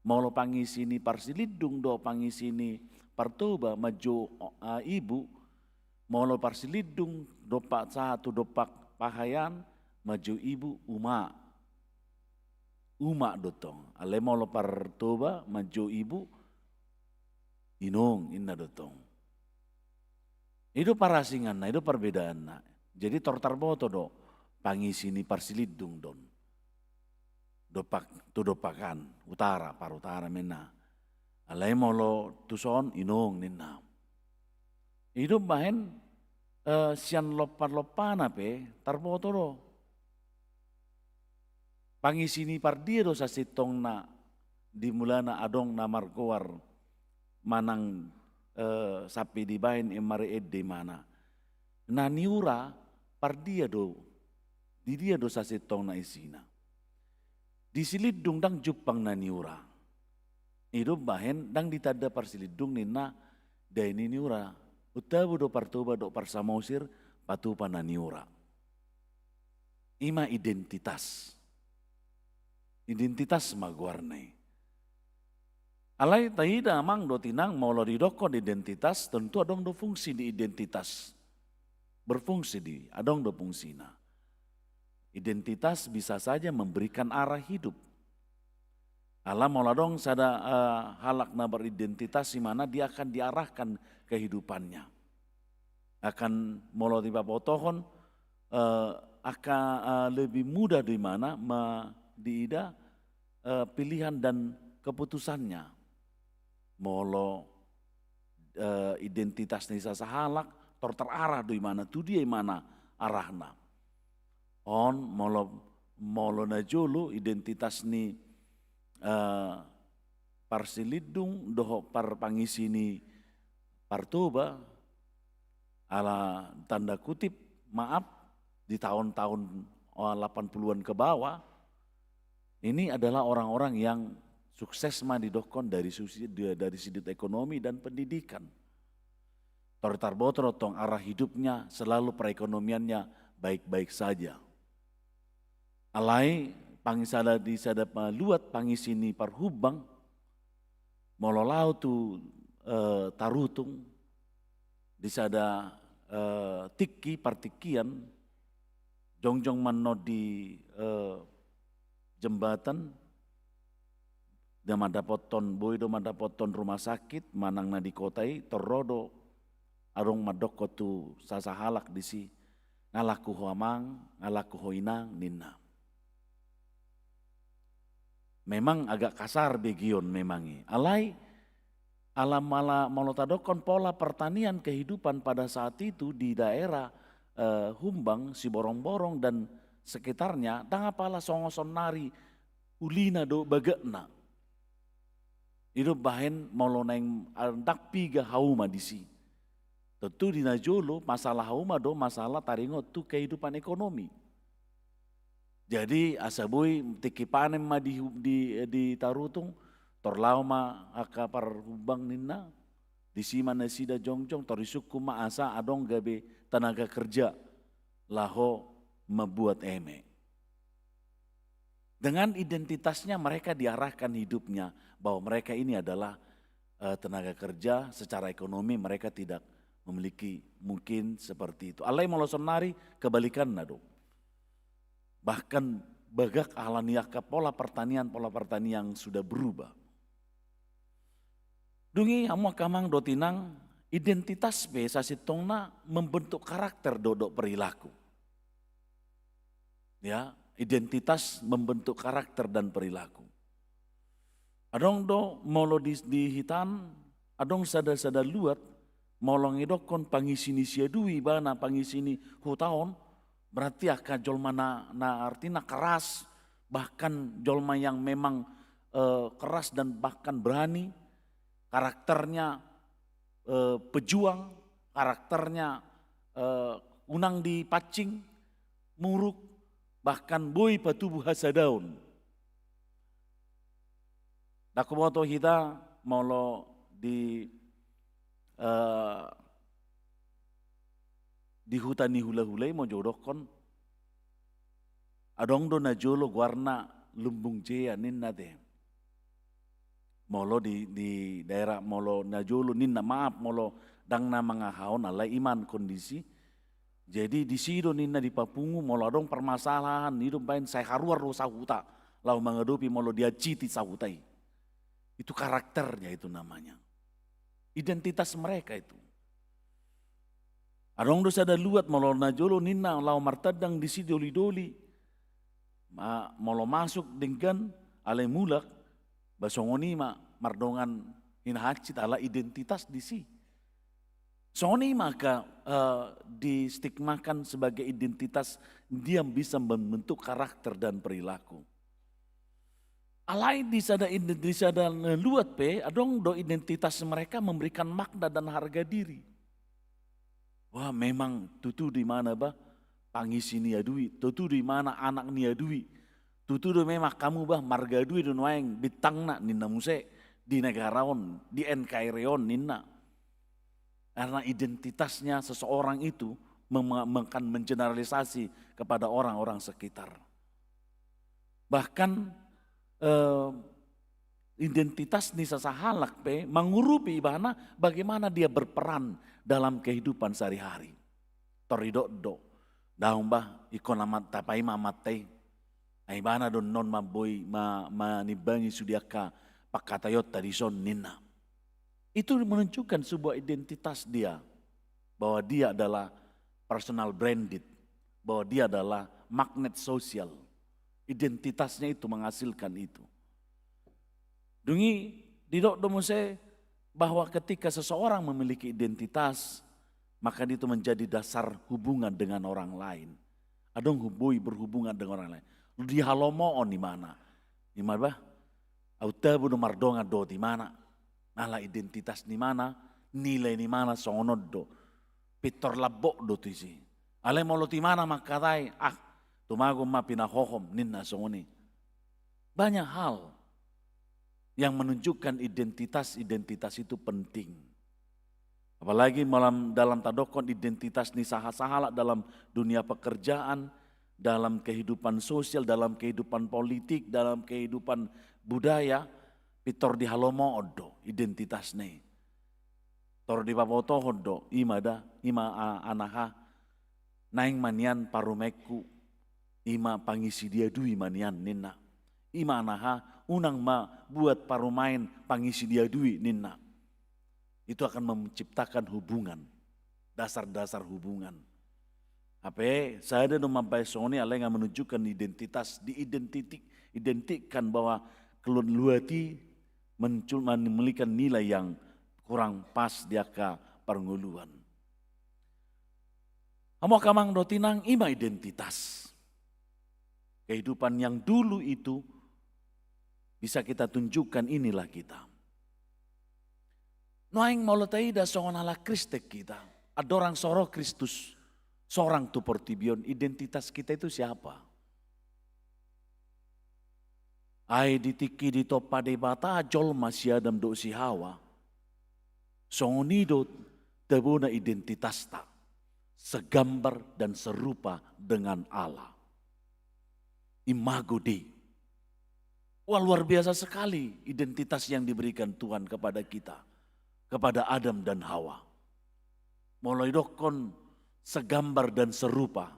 Molo pangisini parsilidung do pangisini partoba maju ibu. Molo parsilidung dopak satu dopak pahayan maju ibu uma dotong. Ale molo partoba maju ibu inung inna dotong. Itu parasingan na, itu perbedaan na. Jadi tortar boto do, pangisini parsilidung don. Dopak, tu dopakan, utara, parutara mena. Alai molo tuson inung nina. Itu bahen sian lopan-lopana pe, tarboto do. Pangisini pardia do sa sitong na, dimulana adong na markuar, manang sapi di bahin emare di mana. Na niura par dia do sa setong na isina. Di silidung dang jupang na niura. Ido bahin dang ditada par silidung nina day ni niura. Utabu do partoba do par samosir patupa na niura. Ima identitas. Identitas maguarnay. Alai tahida amang do tinang molo didokon identitas tentu adong do fungsi di identitas. Berfungsi di adong do fungsina. Identitas bisa saja memberikan arah hidup. Alam molo dong sada halak na beridentitas di mana dia akan diarahkan kehidupannya. Akan molo tiba potohon akan lebih mudah di mana diida pilihan dan keputusannya. Molo identitas ni sasahalak terarah di mana tu dia mana arahna. On molo na jolo identitas ni parsilidung doho par pangisini partoba ala tanda kutip maaf di tahun-tahun 80-an ke bawah ini adalah orang-orang yang sukses mah didokon dari sudut ekonomi dan pendidikan. Tortar botro tong arah hidupnya selalu perekonomiannya baik-baik saja. Alai pangisada di sada luat pangisini parhubang mololau tu tarutung di sada tiki partikian jongjong manno di jembatan dama dapoton boy do madapoton rumah sakit manang na di kotai torodo arong madoko tu sasahalak di si ngalaku hoamang ngalaku hoinang nina. Memang agak kasar begion memangi. Alai alam mala molotadokon pola pertanian kehidupan pada saat itu di daerah Humbang, Siborong-borong dan sekitarnya dang apala songoson nari ulina do bagakna. Itu bahen molo neng antak piga hauma disi. Tentu di najolo masalah hauma do masalah taringot tu kehidupan ekonomi. Jadi asaboy tiki panem ma di tarutung torlau ma akapar hubang nina di sima nasida jongjong torisuku ma asa adong gabe tenaga kerja laho membuat eme. Dengan identitasnya mereka diarahkan hidupnya bahwa mereka ini adalah tenaga kerja secara ekonomi mereka tidak memiliki mungkin seperti itu. Alai molosonari kebalikan nado. Bahkan bagak ahlaniaka pola pertanian yang sudah berubah. Dungi amu kamang dotinang identitas be sasitongna membentuk karakter dodok perilaku. Ya, identitas membentuk karakter dan perilaku. Adong do molo di hitan adong sada-sada luat, molong edokon pangisini siadui bana pangisini hutaon, berarti akan jolma na artinya keras, bahkan jolma yang memang keras dan bahkan berani, karakternya pejuang, karakternya unang di pacing, muruk, bahkan boy patubuh hasadaun. Dakumoto hita molo di hutan ni hula-hulai mau jodohkon adong do na jolo warna lumbung jaya ninna de molo di daerah molo na jolo ninna maaf molo dang na mga haon alay iman kondisi jadi di sido ninna di papungu molo adong permasalahan hidup bain saya haruar do sahuta lau mengadopi molo dia citi sahutai itu karakternya itu namanya identitas mereka itu. Adong dosa ada luat molo na jolo ninna lau martadang di si doli-doli. Molo masuk dengan alai mulak basongoni mardongan hinahacit ala identitas di si. Songoni maka distigmakan sebagai identitas dia bisa membentuk karakter dan perilaku. Alai di sada luat pe, adong do identitas mereka memberikan makna dan harga diri. Wah memang tutu di mana bah pangisi ni adui, tutu di mana anak ni adui, tutu do memang kamu bah marga adui do noeng bitangna ninna muse di negaraon di NKRI ninna. Karena identitasnya seseorang itu akan mengeneralisasi kepada orang-orang sekitar. Bahkan identitas ni sasahalak pe mengurupi ibana bagaimana dia berperan dalam kehidupan sehari-hari. Torido daung bah ikon amat tapai mamatay ay bana don non maboy manibangi sudiaka pakatayot tadison ninna. Itu menunjukkan sebuah identitas dia bahwa dia adalah personal branded, bahwa dia adalah magnet sosial. Identitasnya itu menghasilkan itu. Dungi didok domose bahwa ketika seseorang memiliki identitas, maka itu menjadi dasar hubungan dengan orang lain. Adong hubui berhubungan dengan orang lain. Lu di halomoon di mana? Di mana bah? Auta budu mardonga do di mana? Nala identitas di mana? Nilai di mana songonod do? Pitor labok do tisi. Ale molo di mana makatai? Tumago mapinahohom ninna songoni. Banyak hal yang menunjukkan identitas itu penting. Apalagi dalam tadokon identitas ni saha-sahala dalam dunia pekerjaan, dalam kehidupan sosial, dalam kehidupan politik, dalam kehidupan budaya, pitor di halomo odo identitas ni. Tor di papoto odo ima anaha naing manian parumeku ima pangisi dia dui manian ninna. Ima anaha unang buat parumain pangisi dia dui ninna. Itu akan menciptakan hubungan, dasar-dasar hubungan. Apa saya ada nomampai soni alai yang menunjukkan identitas, identikkan bahwa keluati memiliki nilai yang kurang pas dia ke pernguluan. Amo kamang dotinang ima identitas. Kehidupan yang dulu itu bisa kita tunjukkan inilah kita. Noaing molotai da songon ala Kristek kita. Ada orang soro Kristus. Seorang tu portibion. Identitas kita itu siapa? Ai ditiki di topa de bata jol masih adam do si Hawa. Songonido tebuna identitas tak. Segambar dan serupa dengan Allah. Imago Dei. Wah luar biasa sekali identitas yang diberikan Tuhan kepada kita. Kepada Adam dan Hawa. Mulai dokon segambar dan serupa.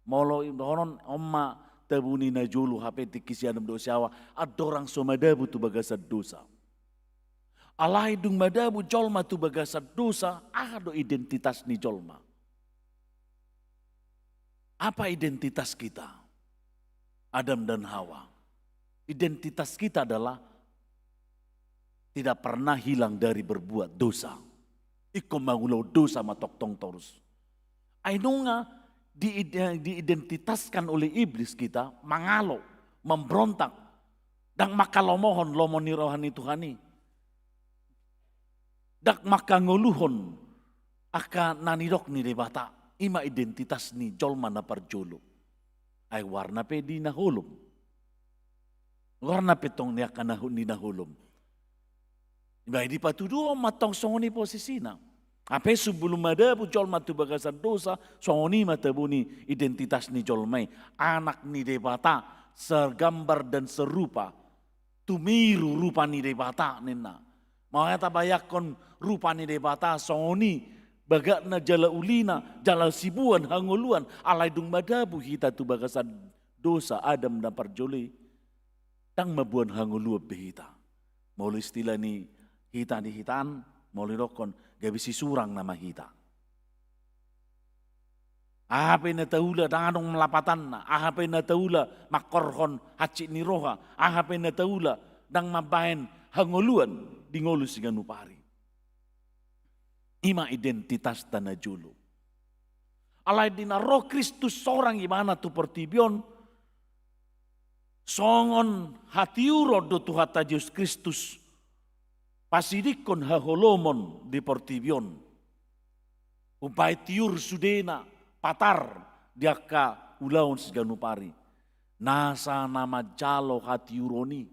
Mulai donon omma tabuni najulu HP tikisi Adam dosa Hawa. Ada orang somadabu tu bagasad dosa. Alai dung madabu jolma tu bagasad dosa. Ada identitas ni jolma. Apa identitas kita? Adam dan Hawa. Identitas kita adalah tidak pernah hilang dari berbuat dosa. Iko mangulau dosa matok tong torus. Ainunga diidentitaskan oleh iblis kita, mangalo, memberontak, dan makalomohon lomoni rohani Tuhani. Dak makangoluhon aka nanidok ni debata, ima identitas ni jolma na parjolo. Ay warna pe di nahulom. Warna pe tong niya kanahun ni nahulom. Iba di patuduo matong songoni posisina. Ape sebelum ada bu jolma tu bagasan dosa, songoni matabu ni identitas ni jolmai. Anak ni debata, segambar dan serupa. Tumiru rupa ni debata nena. Mau kata bayakon rupa ni debata, songoni bagat na jala ulina, jala sibuan, hanguluan, alai dung madabu hita tu bagasan dosa Adam dan parjoli. Tang mabuan hanguluan behita. Mau istilah ni hita di hitaan, mau lirokon, gabisi surang nama hita. Ahape na taula danganong melapatan na, ahape na taula makorhon hacik ni roha, ahape na taula dang mabahen hanguluan di ngolus ganupari. Ima identitas tanah julu. Alai dina roh Kristus seorang gimana tu pertibion, songon hatiuro do Tuhata Yesus Kristus, pasidikon haholomon di portibion. Upai tiur sudena patar diaka ulaon seganupari. Nasa nama jalo hatiuroni.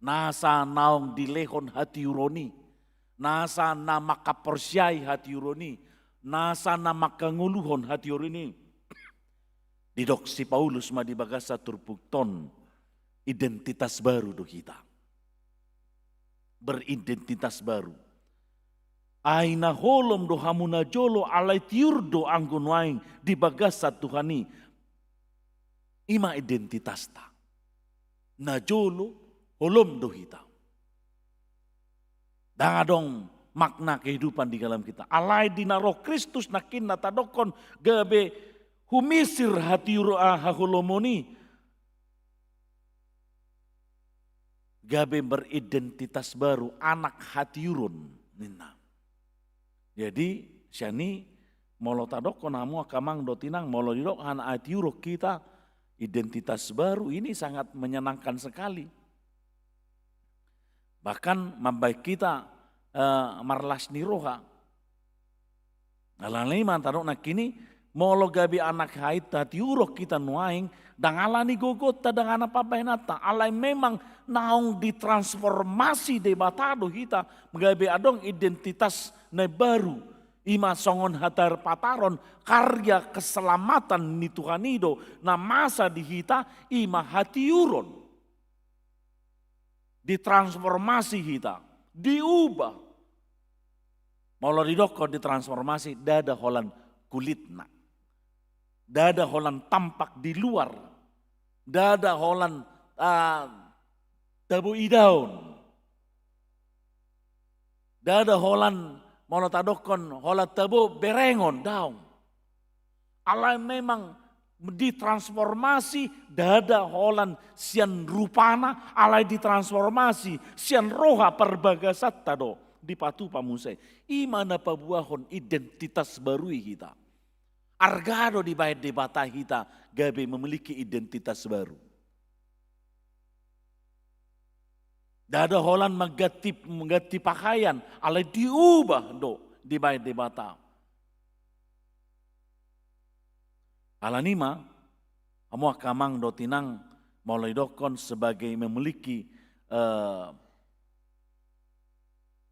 Nasa naong dilehon hatiuroni. Nasa nama kaporsyai hatiuroni. Nasa nama kanguluhon hatiuroni. Didok si Paulus madibagasa turpukton identitas baru do kita. Beridentitas baru. Aina holom do hamuna jolo alai tiur do anggun waing di bagasa Tuhani. Ima identitas ta. Na jolo holom do hita. Dangadong makna kehidupan di dalam kita. Alai dina roh Kristus nakin natadokon gabe humisir hatiuro ahaholomoni. Gabe beridentitas baru anak hatiurun nina. Jadi siani molo tadok konamu akamang dotinang molo didok anak hatiuro kita identitas baru ini sangat menyenangkan sekali. Bahkan membaik kita marlas ni roha. Alani mantadok nak kini molo gabi anak hait hatiuro kita nuaing dang alani gogot tadang anak pabainata alai memang naong ditransformasi de batado hita gabi adong identitas na baru ima songon hatar pataron karya keselamatan ni Tuhanido na masa di hita ima hatiuron ditransformasi hita diubah molo didoko ditransformasi dada holan kulitna. Dada holan tampak di luar. Dada holan tabu idaun. Dada holan monotadokon holan tabu berengon daun. Alai memang ditransformasi dada holan sian rupana alai ditransformasi sian roha perbagasat tado di patu pamusai. Imana pabuahon identitas baru kita. Argado di bait debata kita gabe memiliki identitas baru. Dada holan mengganti pakaian alai diubah do di bait debata. Alanima amu akamang do tinang mulai dokon sebagai memiliki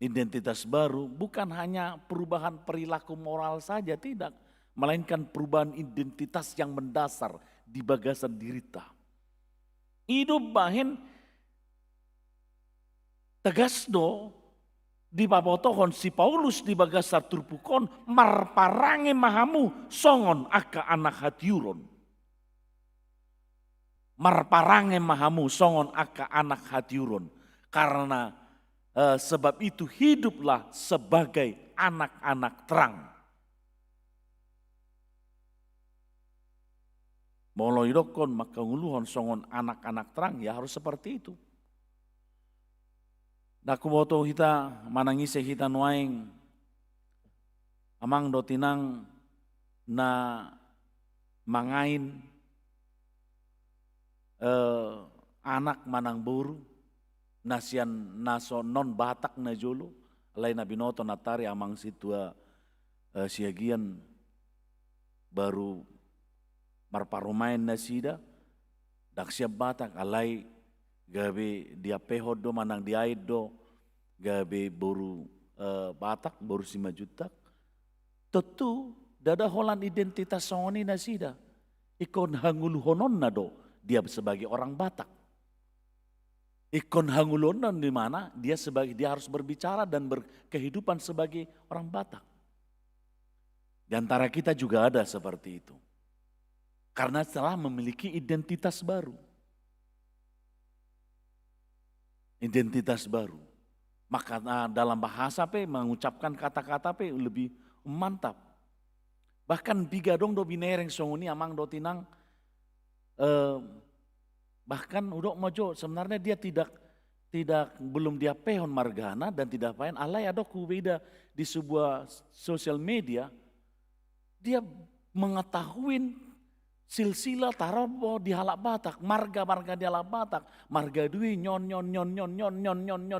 identitas baru bukan hanya perubahan perilaku moral saja tidak. Melainkan perubahan identitas yang mendasar di bagasan dirita. Hidup bahin tegas do di babotohon si Paulus di bagasar turpukon marparange mahamu songon aka anak hatiuron. Marparange mahamu songon aka anak hatiuron. Karena sebab itu hiduplah sebagai anak-anak terang. Molo idokon maka nguluhon songon anak-anak terang ya harus seperti itu. Daku boto hita manangise hita nuaing amang do tinang na mangain anak manang buru nasian naso non Batak na jolo alai na binoto natari amang situa siagian baru marparumain na sida dak siap Batak alai gabe dia pehod do manang diait do gabe boru Batak boru 5 juta tentu dada holan identitas songoni na sida ikon hangulu honon na do dia sebagai orang Batak. Ikon hangulunan di mana dia harus berbicara dan berkehidupan sebagai orang Batak. Di antara kita juga ada seperti itu. Karena telah memiliki identitas baru. Identitas baru. Maka dalam bahasa mengucapkan kata-kata lebih mantap. Bahkan bigadong do binereng songuni amang do tinang bahkan udok mojo sebenarnya dia tidak belum dia pehon margana dan tidak paen alai adokku beda di sebuah sosial media dia mengetahui silsila tarobo di halak Batak marga di halak Batak marga dui nyon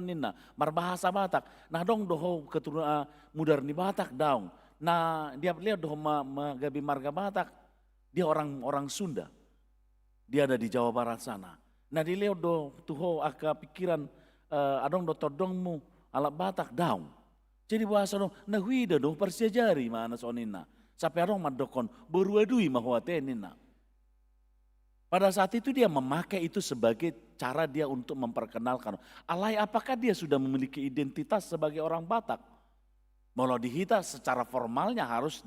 nina marbahasa Batak nah dong doho keturunan mudar di Batak daung nah dia lihat doho gabi marga Batak dia orang Sunda. Dia ada di Jawa Barat sana. Nah di leo do tuho aka pikiran adong do todongmu ala Batak daung. Jadi bahasa dong nah huida dong persiajari mana sonina. Sampai adong madokon beruadui mahuatenina. Pada saat itu dia memakai itu sebagai cara dia untuk memperkenalkan. Alai apakah dia sudah memiliki identitas sebagai orang Batak? Malah dihita secara formalnya harus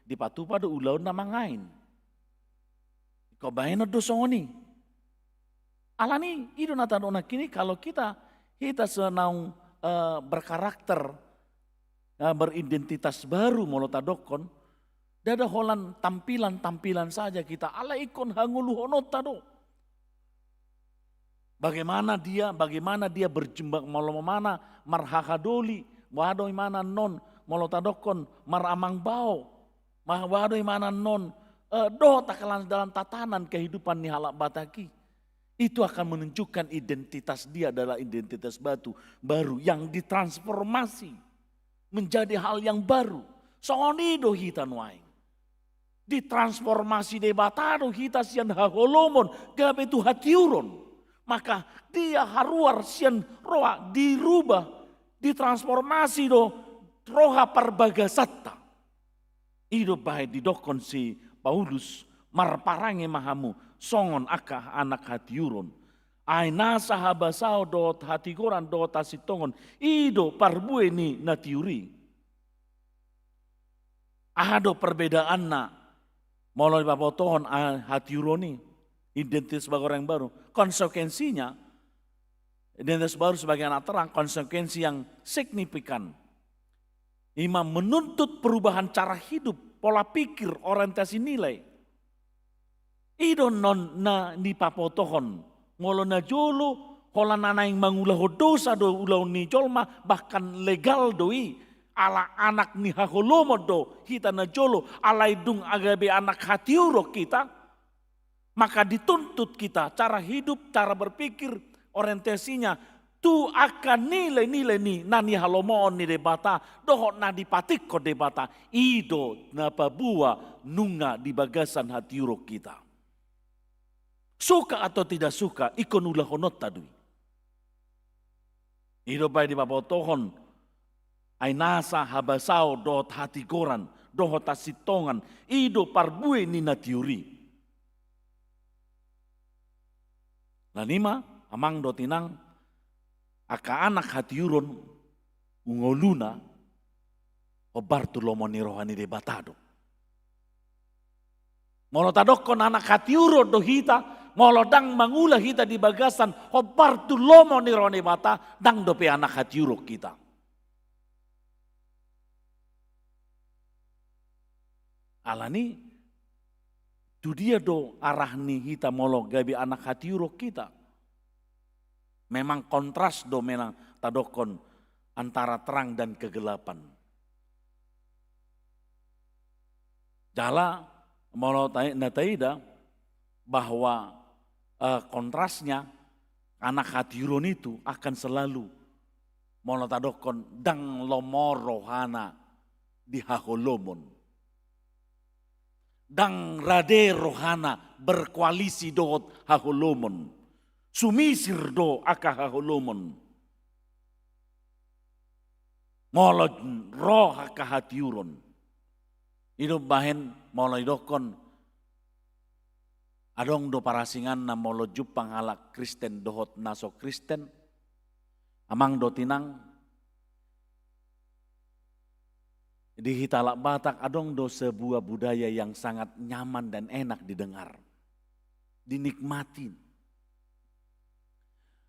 dipatuh pada ulau nama ngain. Kau bayar dosoni. Alani itu nata dona kini kalau kita senang berkarakter beridentitas baru molotadokon dada holan tampilan saja kita ala ikon hangulu honota do. Bagaimana dia berjembak mana marhakadoli wadoi mana non molotadokon maramang bau wadoi mana non doh takalan dalam tatanan kehidupan ni halak Bataki. Itu akan menunjukkan identitas dia adalah identitas baru yang ditransformasi menjadi hal yang baru. Songoni do hita nuaing. Ditransformasi de batado hita sian haholomon gabe tu hatiuron. Maka dia haruar sian roa dirubah, ditransformasi do roha parbagasata. Ido baik didokon si Paulus marparange mahamu songon aka anak hatiuron. Aina sahabasao dot hatigoran dot asitongon ido parbue ni natiuri. Ahado perbedaan na moloi babotohon hatiuroni identitas sebagai orang baru. Konsekuensinya identitas baru sebagai anak terang konsekuensi yang signifikan. Imam menuntut perubahan cara hidup, pola pikir, orientasi nilai. Ido non na ni papotohon, ngolo na jolo, hola nanaing mangulah dosa do ulau ni jolma, bahkan legal doi, ala anak ni haholomo do, hita na jolo, ala idung agabe anak hatiuro kita, maka dituntut kita, cara hidup, cara berpikir, orientasinya, tu akan nilai-nilai ni nani halomon ni debata dohot na dipatik ko debata ido na pabua nunga di bagasan hati urok kita. Suka atau tidak suka ikon ulah honot tadui. Ido bay di babotohon ainasa habasao dohot hati goran dohot asitongan ido parbue ni natiuri. Lanima amang dotinang aka anak hatiuron ungoluna obartulomo ni rohani de batado. Molotadok kon anak hatiuron do hita molodang mangulah hita di bagasan obartulomo ni rohani bata dang dope anak hatiurok kita. Alani tu dia do arah ni hita molo gabi anak hatiurok kita. Memang kontras do memang tadokon antara terang dan kegelapan. Jala mau nataida bahwa kontrasnya anak hatiuron itu akan selalu mau tadokon dang lomorohana di haholomon. Dang rade rohana berkoalisi dohot haholomon. Sumisir do aka haholomon. Ngolod roh aka hatiuron. Itu bahen mulai dokon adong do parasingan na molo jupang halak Kristen dohot naso Kristen. Amang do tinang di Hitalak Batak adong do sebuah budaya yang sangat nyaman dan enak didengar. Dinikmatin.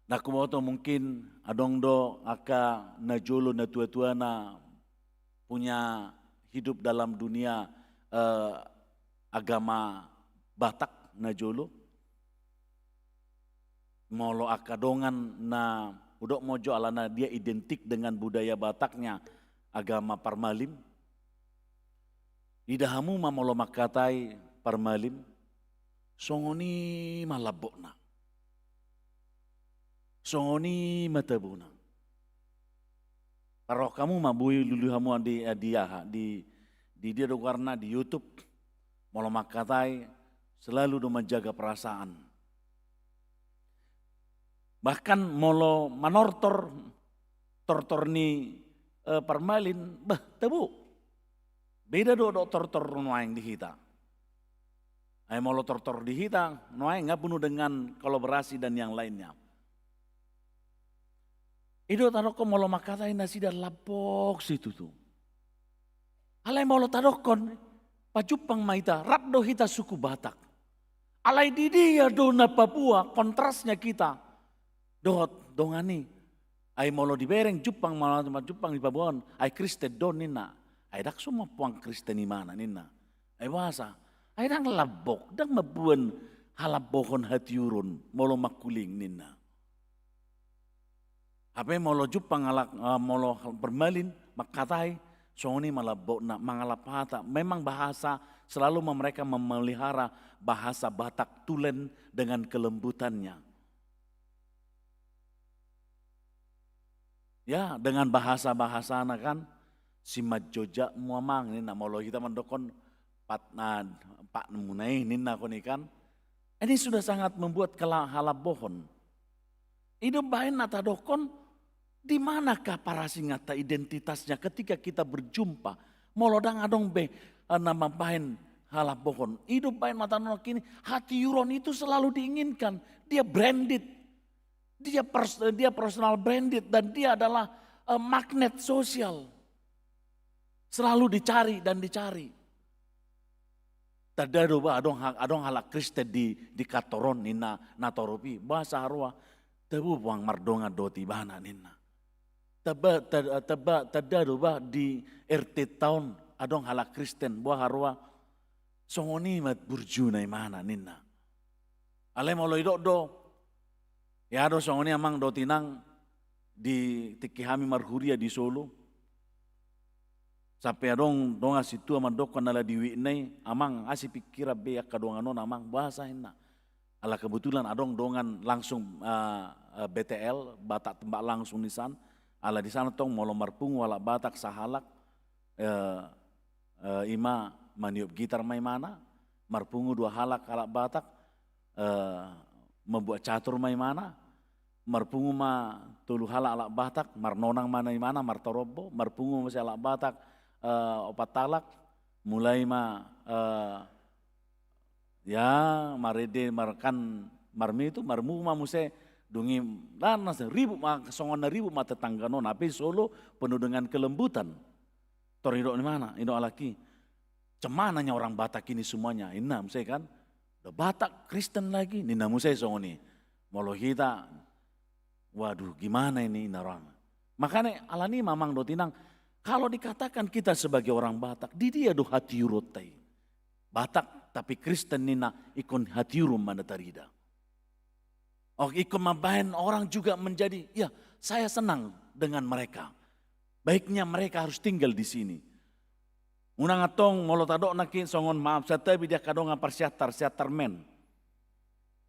Nah kumoto mungkin adong do aka najolo na tua-tua na punya hidup dalam dunia agama Batak najolo. Molo aka dongan na udok mojo alana dia identik dengan budaya Bataknya agama Parmalim. Idahamu mamolo makatai Parmalim, songoni malabokna. Songoni matabuna. Kalau kamu mabui luluhamu di dia do warna di YouTube, molo makatai selalu do menjaga perasaan. Bahkan molo manortor tortorni Parmalin, tebu. Beda do tortor noaing di hita. Ay molo tortor di hita, noaing nggak penuh dengan kolaborasi dan yang lainnya. Ido taroko molo makatai nasi dan lapok situ tuh. Alay molo tarokon, pajupang maita, raddo hita suku Batak. Alay di dia do na Papua, kontrasnya kita. Dohot dongani. Ay molo dibereng Jupang molo Jupang di Pabuan, ay Kristen don nina. Ay dak semua puang Kristen di mana nina. Ay wasa, ay dang labok, dang mabuan halabokon hatiurun, molo makuling nina. Apa molo Jupang alak molo bermalin makatay, soni malabok na mangalapata. Memang bahasa selalu mereka memelihara bahasa Batak Tulen dengan kelembutannya. Ya, dengan bahasa-bahasa kan si majoja muamang ni na molo kita mendokon pak munai ni na konikan. Ini sudah sangat membuat halabohon. Hidup bain nata dokon di manakah para singata identitasnya ketika kita berjumpa molodang adong be nama bain halabohon. Hidup bain mata nolak ini hati yuron itu selalu diinginkan. Dia branded. Dia personal branded dan dia adalah magnet sosial. Selalu dicari dan dicari. Tadado ba adong halak Kristen di katoron nina natoropi bahasa harwa tebu buang mardonga doti bana nina. Tadado ba di RT town adong halak Kristen buah harwa songoni mat burjunay mana nina. Alay mo loy do. Ya do songoni amang do tinang di Tikihami Marhuria di Solo. Sampai adong donga situ amandok nala diwinay amang asi pikira be kadonganon amang bahasa hina. Ala kebetulan adong dongan langsung BTL Batak tembak langsung nisan. Ala di sana tong molo marpung wala Batak sahalak ima maniup gitar may mana marpungu dua halak halak Batak membuat catur may mana marpungu ma tulu halak halak Batak marnonang mana mana martorobo marpungu masih halak Batak opat talak mulai ya marede markan marmi itu marmu muse dungi dan ribu songon ribu mata tetangga non tapi Solo penuh dengan kelembutan torido di mana indo alaki cemananya orang Batak ini semuanya ina muse kan Batak Kristen lagi nina muse songoni molo kita waduh gimana ini orang makanya alani mamang dotinang. Kalau dikatakan kita sebagai orang Batak, di dia do hati yurotai. Batak tapi Kristen nina ikon hati yurum mana tarida. Oh ikon mabahan orang juga menjadi, ya saya senang dengan mereka. Baiknya mereka harus tinggal di sini. Unang atong molo tadok naki songon maaf satabi dia kadonga persiatar men.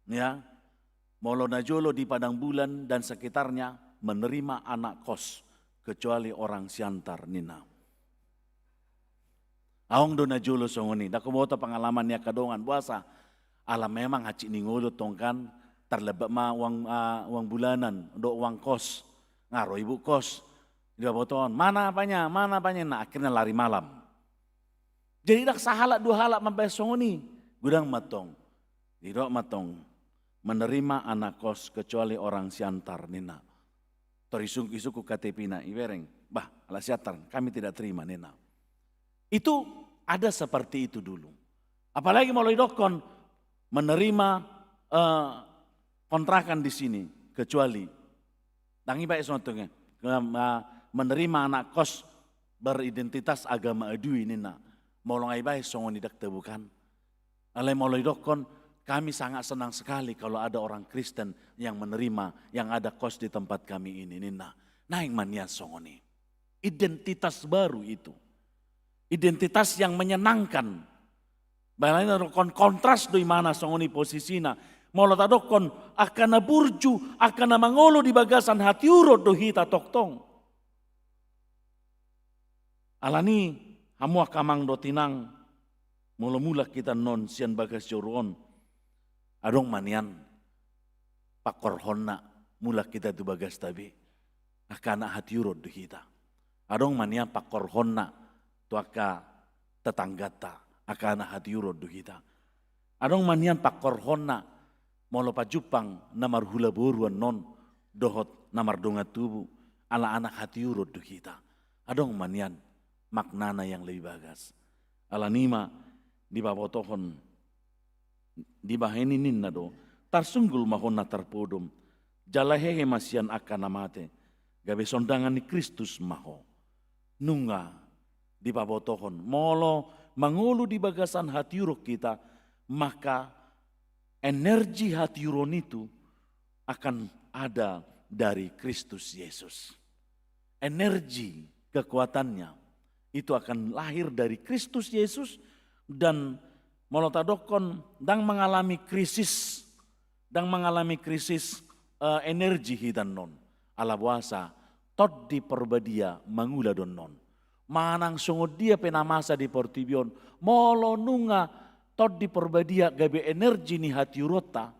Ya. Molo najolo di Padang Bulan dan sekitarnya menerima anak kos kecuali orang Siantar Nina. Aong do najolo songoni, dako bota pengalaman niya kadongan buasa. Alam memang haci ningolo tongkan terlebak ma uang bulanan, do uang kos. Ngaro ibu kos. Dia boton, mana apanya, nah akhirnya lari malam. Jadi dak sahalak dua halak mampai songoni, gudang matong. Tidak matong, menerima anak kos kecuali orang Siantar Nina. Torisung isuku KTP na iwereng, bah ala Siantar kami tidak terima Nina. Itu ada seperti itu dulu. Apalagi mulai dokon menerima kontrakan di sini kecuali dangi baik sonotongnya menerima anak kos beridentitas agama adui nina molong ai baik songon dak tebukan. Alai mulai dokon kami sangat senang sekali kalau ada orang Kristen yang menerima yang ada kos di tempat kami ini nina. Naing mania songoni. Identitas baru itu. Identitas yang menyenangkan. Bahkan kontras do mana songoni posisina. Molo tadokon akan burju akan mangolo di bagasan hati urut do hita toktong. Alani hamu akamang do tinang. Mula-mula kita non sian bagas joron. Adong manian pakor honna mula kita do bagas tabi. Akana hati urut do hita. Adong manian pakor honna tuaka tetanggata akana hati urut do hita. Adong manian pakor honna molo pajupang namar hula boruan non dohot namar donga tubuh ala anak hati urut do kita. Adong manian maknana yang lebih bagas. Ala nima di babotohon di baheni ninna do tarsunggul mahonna tarpodom jalahehe masian akan namate gabe sondangan ni Kristus maho nunga di babotohon molo mangulu di bagasan hati urut kita maka energi hati uron itu akan ada dari Kristus Yesus. Energi kekuatannya itu akan lahir dari Kristus Yesus dan molotadokon dang mengalami krisis energi hidan non ala buasa tot di perbadia mangula don non manang sungod dia penamasa di portibion molo nunga tot di perbadia gabe energi ni hati urota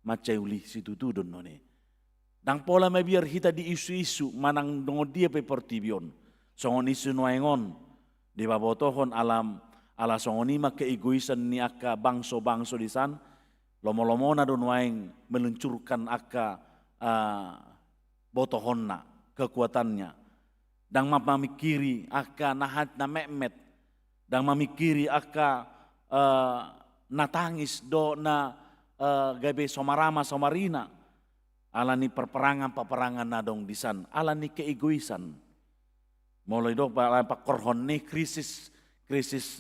macai uli situ tudon none. Dang pola biar hita di isu-isu manang dongo dia pe portibion. Songon isu noengon di babotohon alam ala songonima keegoisan ni aka bangso-bangso di san. Lomo-lomona don waeng meluncurkan aka botohonna kekuatannya. Dang mamikiri aka nahat na memet. Dang mamikiri aka natangis do na gabe somarina alani peperangan nadong disan alani keegoisan mulai do pak korhon ni krisis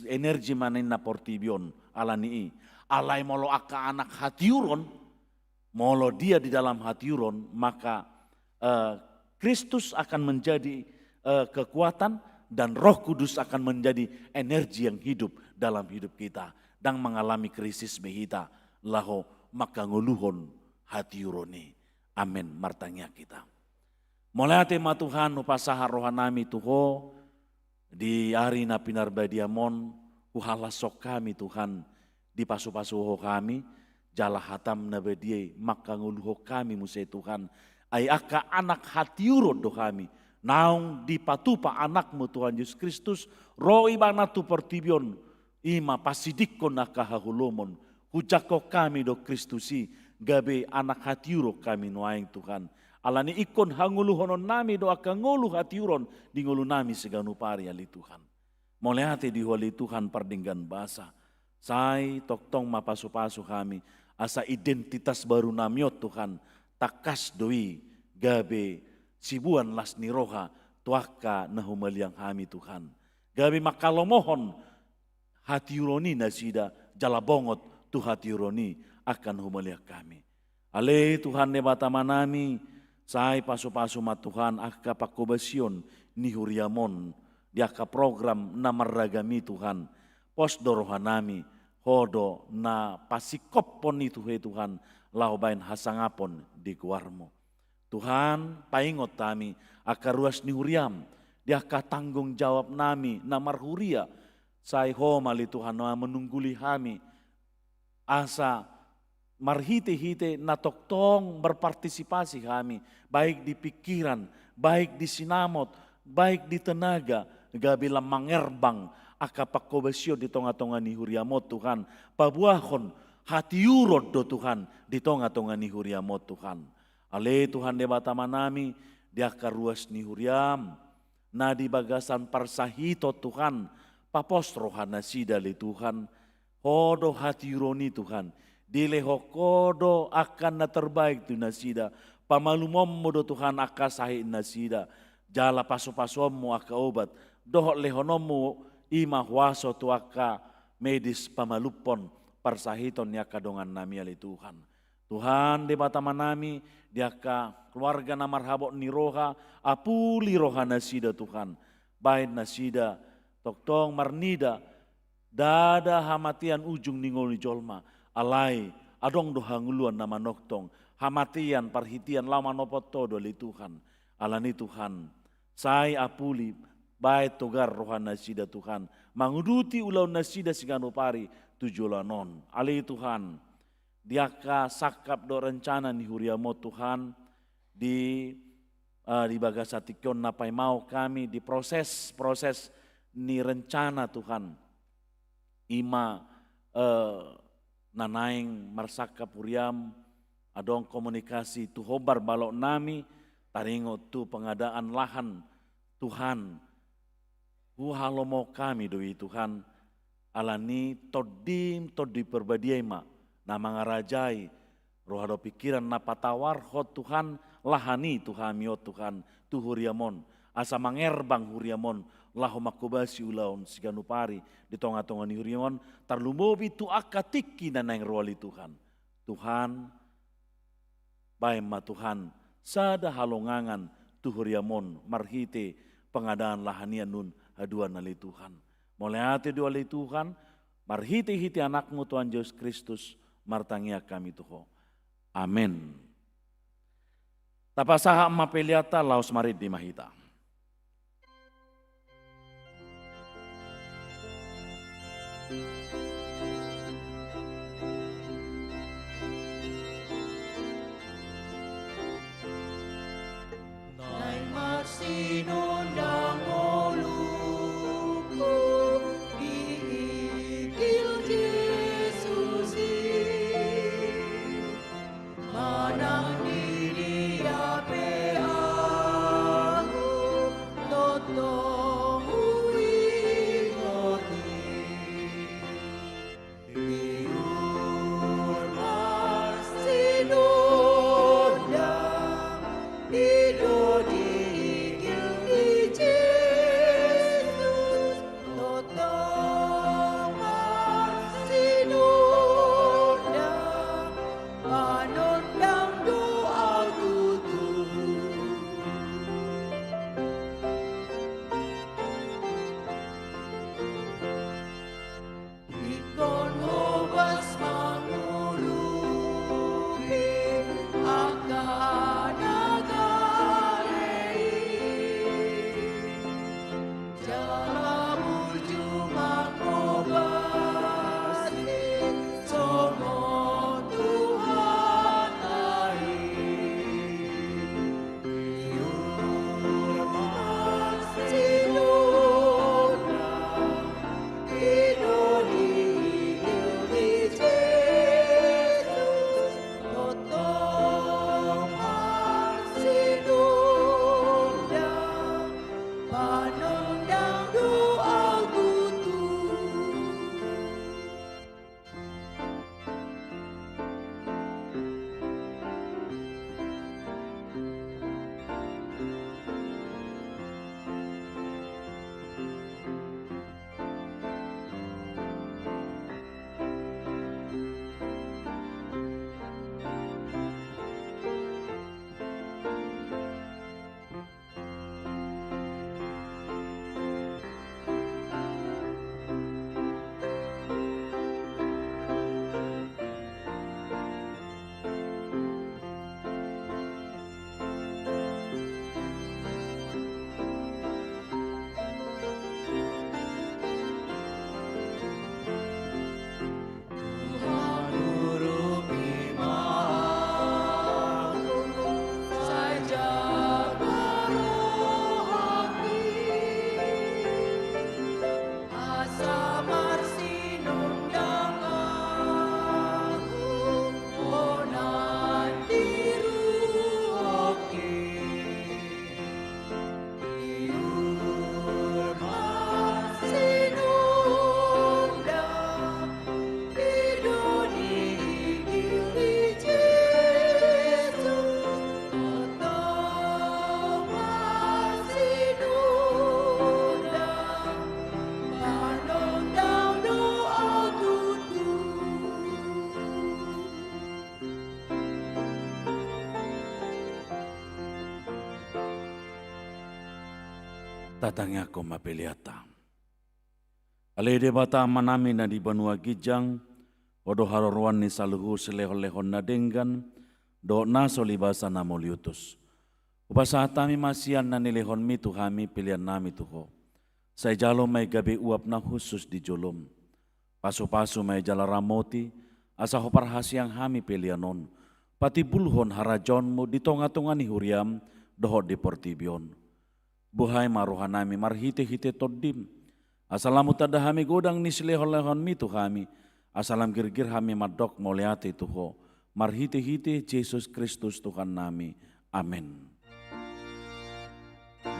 energi manin na portibion alani alai molo aka anak hatiuron molo dia di dalam hatiuron maka Kristus akan menjadi kekuatan dan Roh Kudus akan menjadi energi yang hidup dalam hidup kita. Dan mengalami krisis behita laho maka nguluhon hati uroni. Amin martanya kita. Mulai tema Tuhan upasaha rohanami tuho di hari na pinarbadiamon uhalasok kami Tuhan di pasu-pasuho kami jala hatam na bedie maka nguluho kami musai Tuhan ay aka anak hati uron do kami. Naung di patupa anakmu Tuhan Yesus Kristus roi banatu pertibion ima pasidikon nakahahulomon hujako kami do Kristusi gabe anak hatiuro kami nuaing Tuhan alani ikon hanguluhonon nami do aka ngulu hatiuron di ngulu nami seganupari ali Tuhan mulai hati di holi Tuhan pardinggan basa sai toktong mapasu-pasu kami asa identitas baru namiot Tuhan takas doi gabe sibuan las niroha tuaka nahumaliang kami Tuhan. Gabi makalomohon hati uroni nasida jalabongot tu hati uroni akan humaliak kami. Ale Tuhan nebata manami Sai pasu-pasu Tuhan akka pakobasion ni huriamon di akka program na maragami Tuhan. Pos dorohanami hodo na pasikopon itu Tuhan lau bain hasangapon di kuarmo. Tuhan paingot kami akka ruas ni huriam di akka tanggung jawab nami na marhuria. Sai ho mali Tuhan na menungguli kami asa marhite-hite na toktong berpartisipasi kami, baik di pikiran, baik di sinamot, baik di tenaga, gabila mangerbang aka pakobasyo di tonga-tonga ni huriamot Tuhan, pabuahon hati urod do Tuhan di tonga-tonga ni huriamot Tuhan. Ale Tuhan de batama nami di aka ruas ni huriam, na di bagasan parsahito Tuhan, papos rohana sida li Tuhan, hodo hati uroni Tuhan, dileho kodo akan na terbaik tu nasida. Pamalumom do Tuhan aka sahi nasida. Jala paso-pasomu aka obat. Dohok lehonomu ima waso tu aka medis pamalupon. Parsahiton ni aka dongan nami ali Tuhan. Tuhan di batama nami di aka keluarga na marhabok ni roha. Apuli roha nasida Tuhan. Baik nasida toktong marnida. Dada hamatian ujung ningol ni jolma. Alai adong dohanguluan nama noktong hamatian parhitian lama nopot todo li Tuhan alani Tuhan sai apuli baik togar rohan nasida Tuhan manguduti ulau nasida sigano pari tujulanon alai Tuhan diaka sakap do rencana ni huriamo Tuhan di bagasatikon napai mau kami di proses ni rencana Tuhan ima nanaing marsaka puriam adong komunikasi tu hobar balok nami taringo tu pengadaan lahan Tuhan halomo kami doi Tuhan alani todim perbadiai ma na mangarajai rohado pikiran na patawar hot Tuhan lahani Tuhan miot Tuhan tu huriamon asa mangerbang huriamon lahu makubasi ulaun siganupari di tonga-tonga ni huriamon tarlumobi tu akatiki na naing ruali Tuhan. Tuhan, baik ma Tuhan, sada halongangan tu huriamon marhite pengadaan lahanian nun haduan nali Tuhan. Mulai hati duali Tuhan, marhite-hite anakmu Tuhan Yesus Kristus, martangia kami Tuhan. Amin. Tapasaha mapeliata laos marit di mahita. Sinundang oluku diikil Jesusi manang diri ape aku tatangnya ko mapiliata. Ale de bata manami na di Banua Gijang, odo harorwan ni saluhu selehon-lehon na denggan, do na solibasa na moliutus. Upasa atami masian na nilehon mi tuhami pilihan nami tuho. Say jalo may gabi uap na khusus di jolom. Pasu-pasu may jala ramoti, asa hoparhasyang hami pilihanon. Pati bulhon harajon mo di tonga-tonga ni huriam, doho di portibion. Buhay maruhan nami marhite-hite todim. Asalamu tada hami godang ni silehon-lehon mi tuhami. Asalam gir-gir hami madok moliate tuho. Marhite-hite Yesus Kristus Tuhan nami. Amin.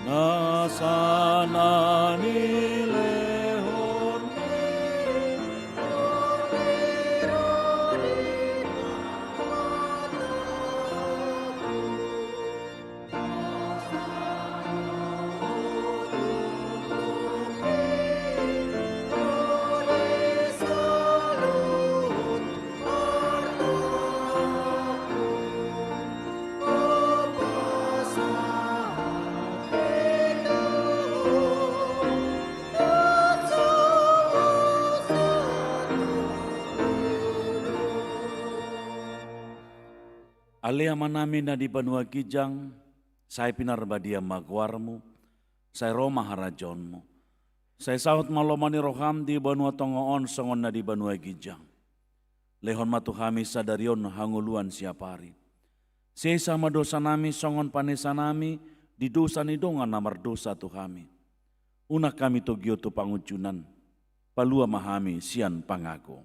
Nasana nilehon Alea manami na di Banua Gijang, saya pinarbadia magwarmu, saya Roma harajonmu. Saya sahut malomani roham di Banua Tongoon songon na di Banua Gijang. Lehon matuhami sadarion hanguluan siapari. Saya sama dosa nami songon panesa nami, di dosa ni dongan namar dosa tuhami. Una kami togyo tu pangucunan, palua mahami sian pangago.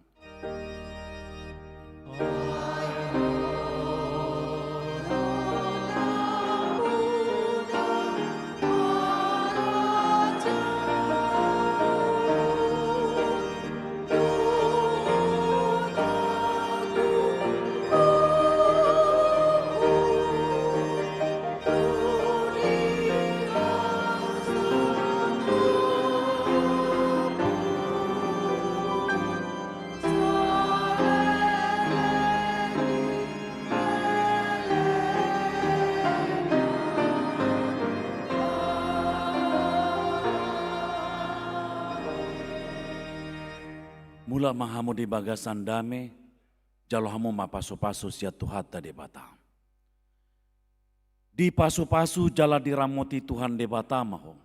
Mula mahamu di bagasan dame, jalo hamu mapasu-pasu sia tuhata de bata. Di pasu-pasu jala diramoti Tuhan de bata maho.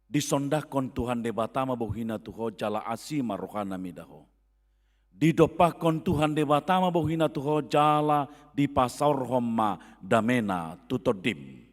Disondakon Tuhan de bata mabohina tuho jala asima rohana midaho. Didopakon Tuhan de bata mabohina tuho jala di pasar homma damena tutodim.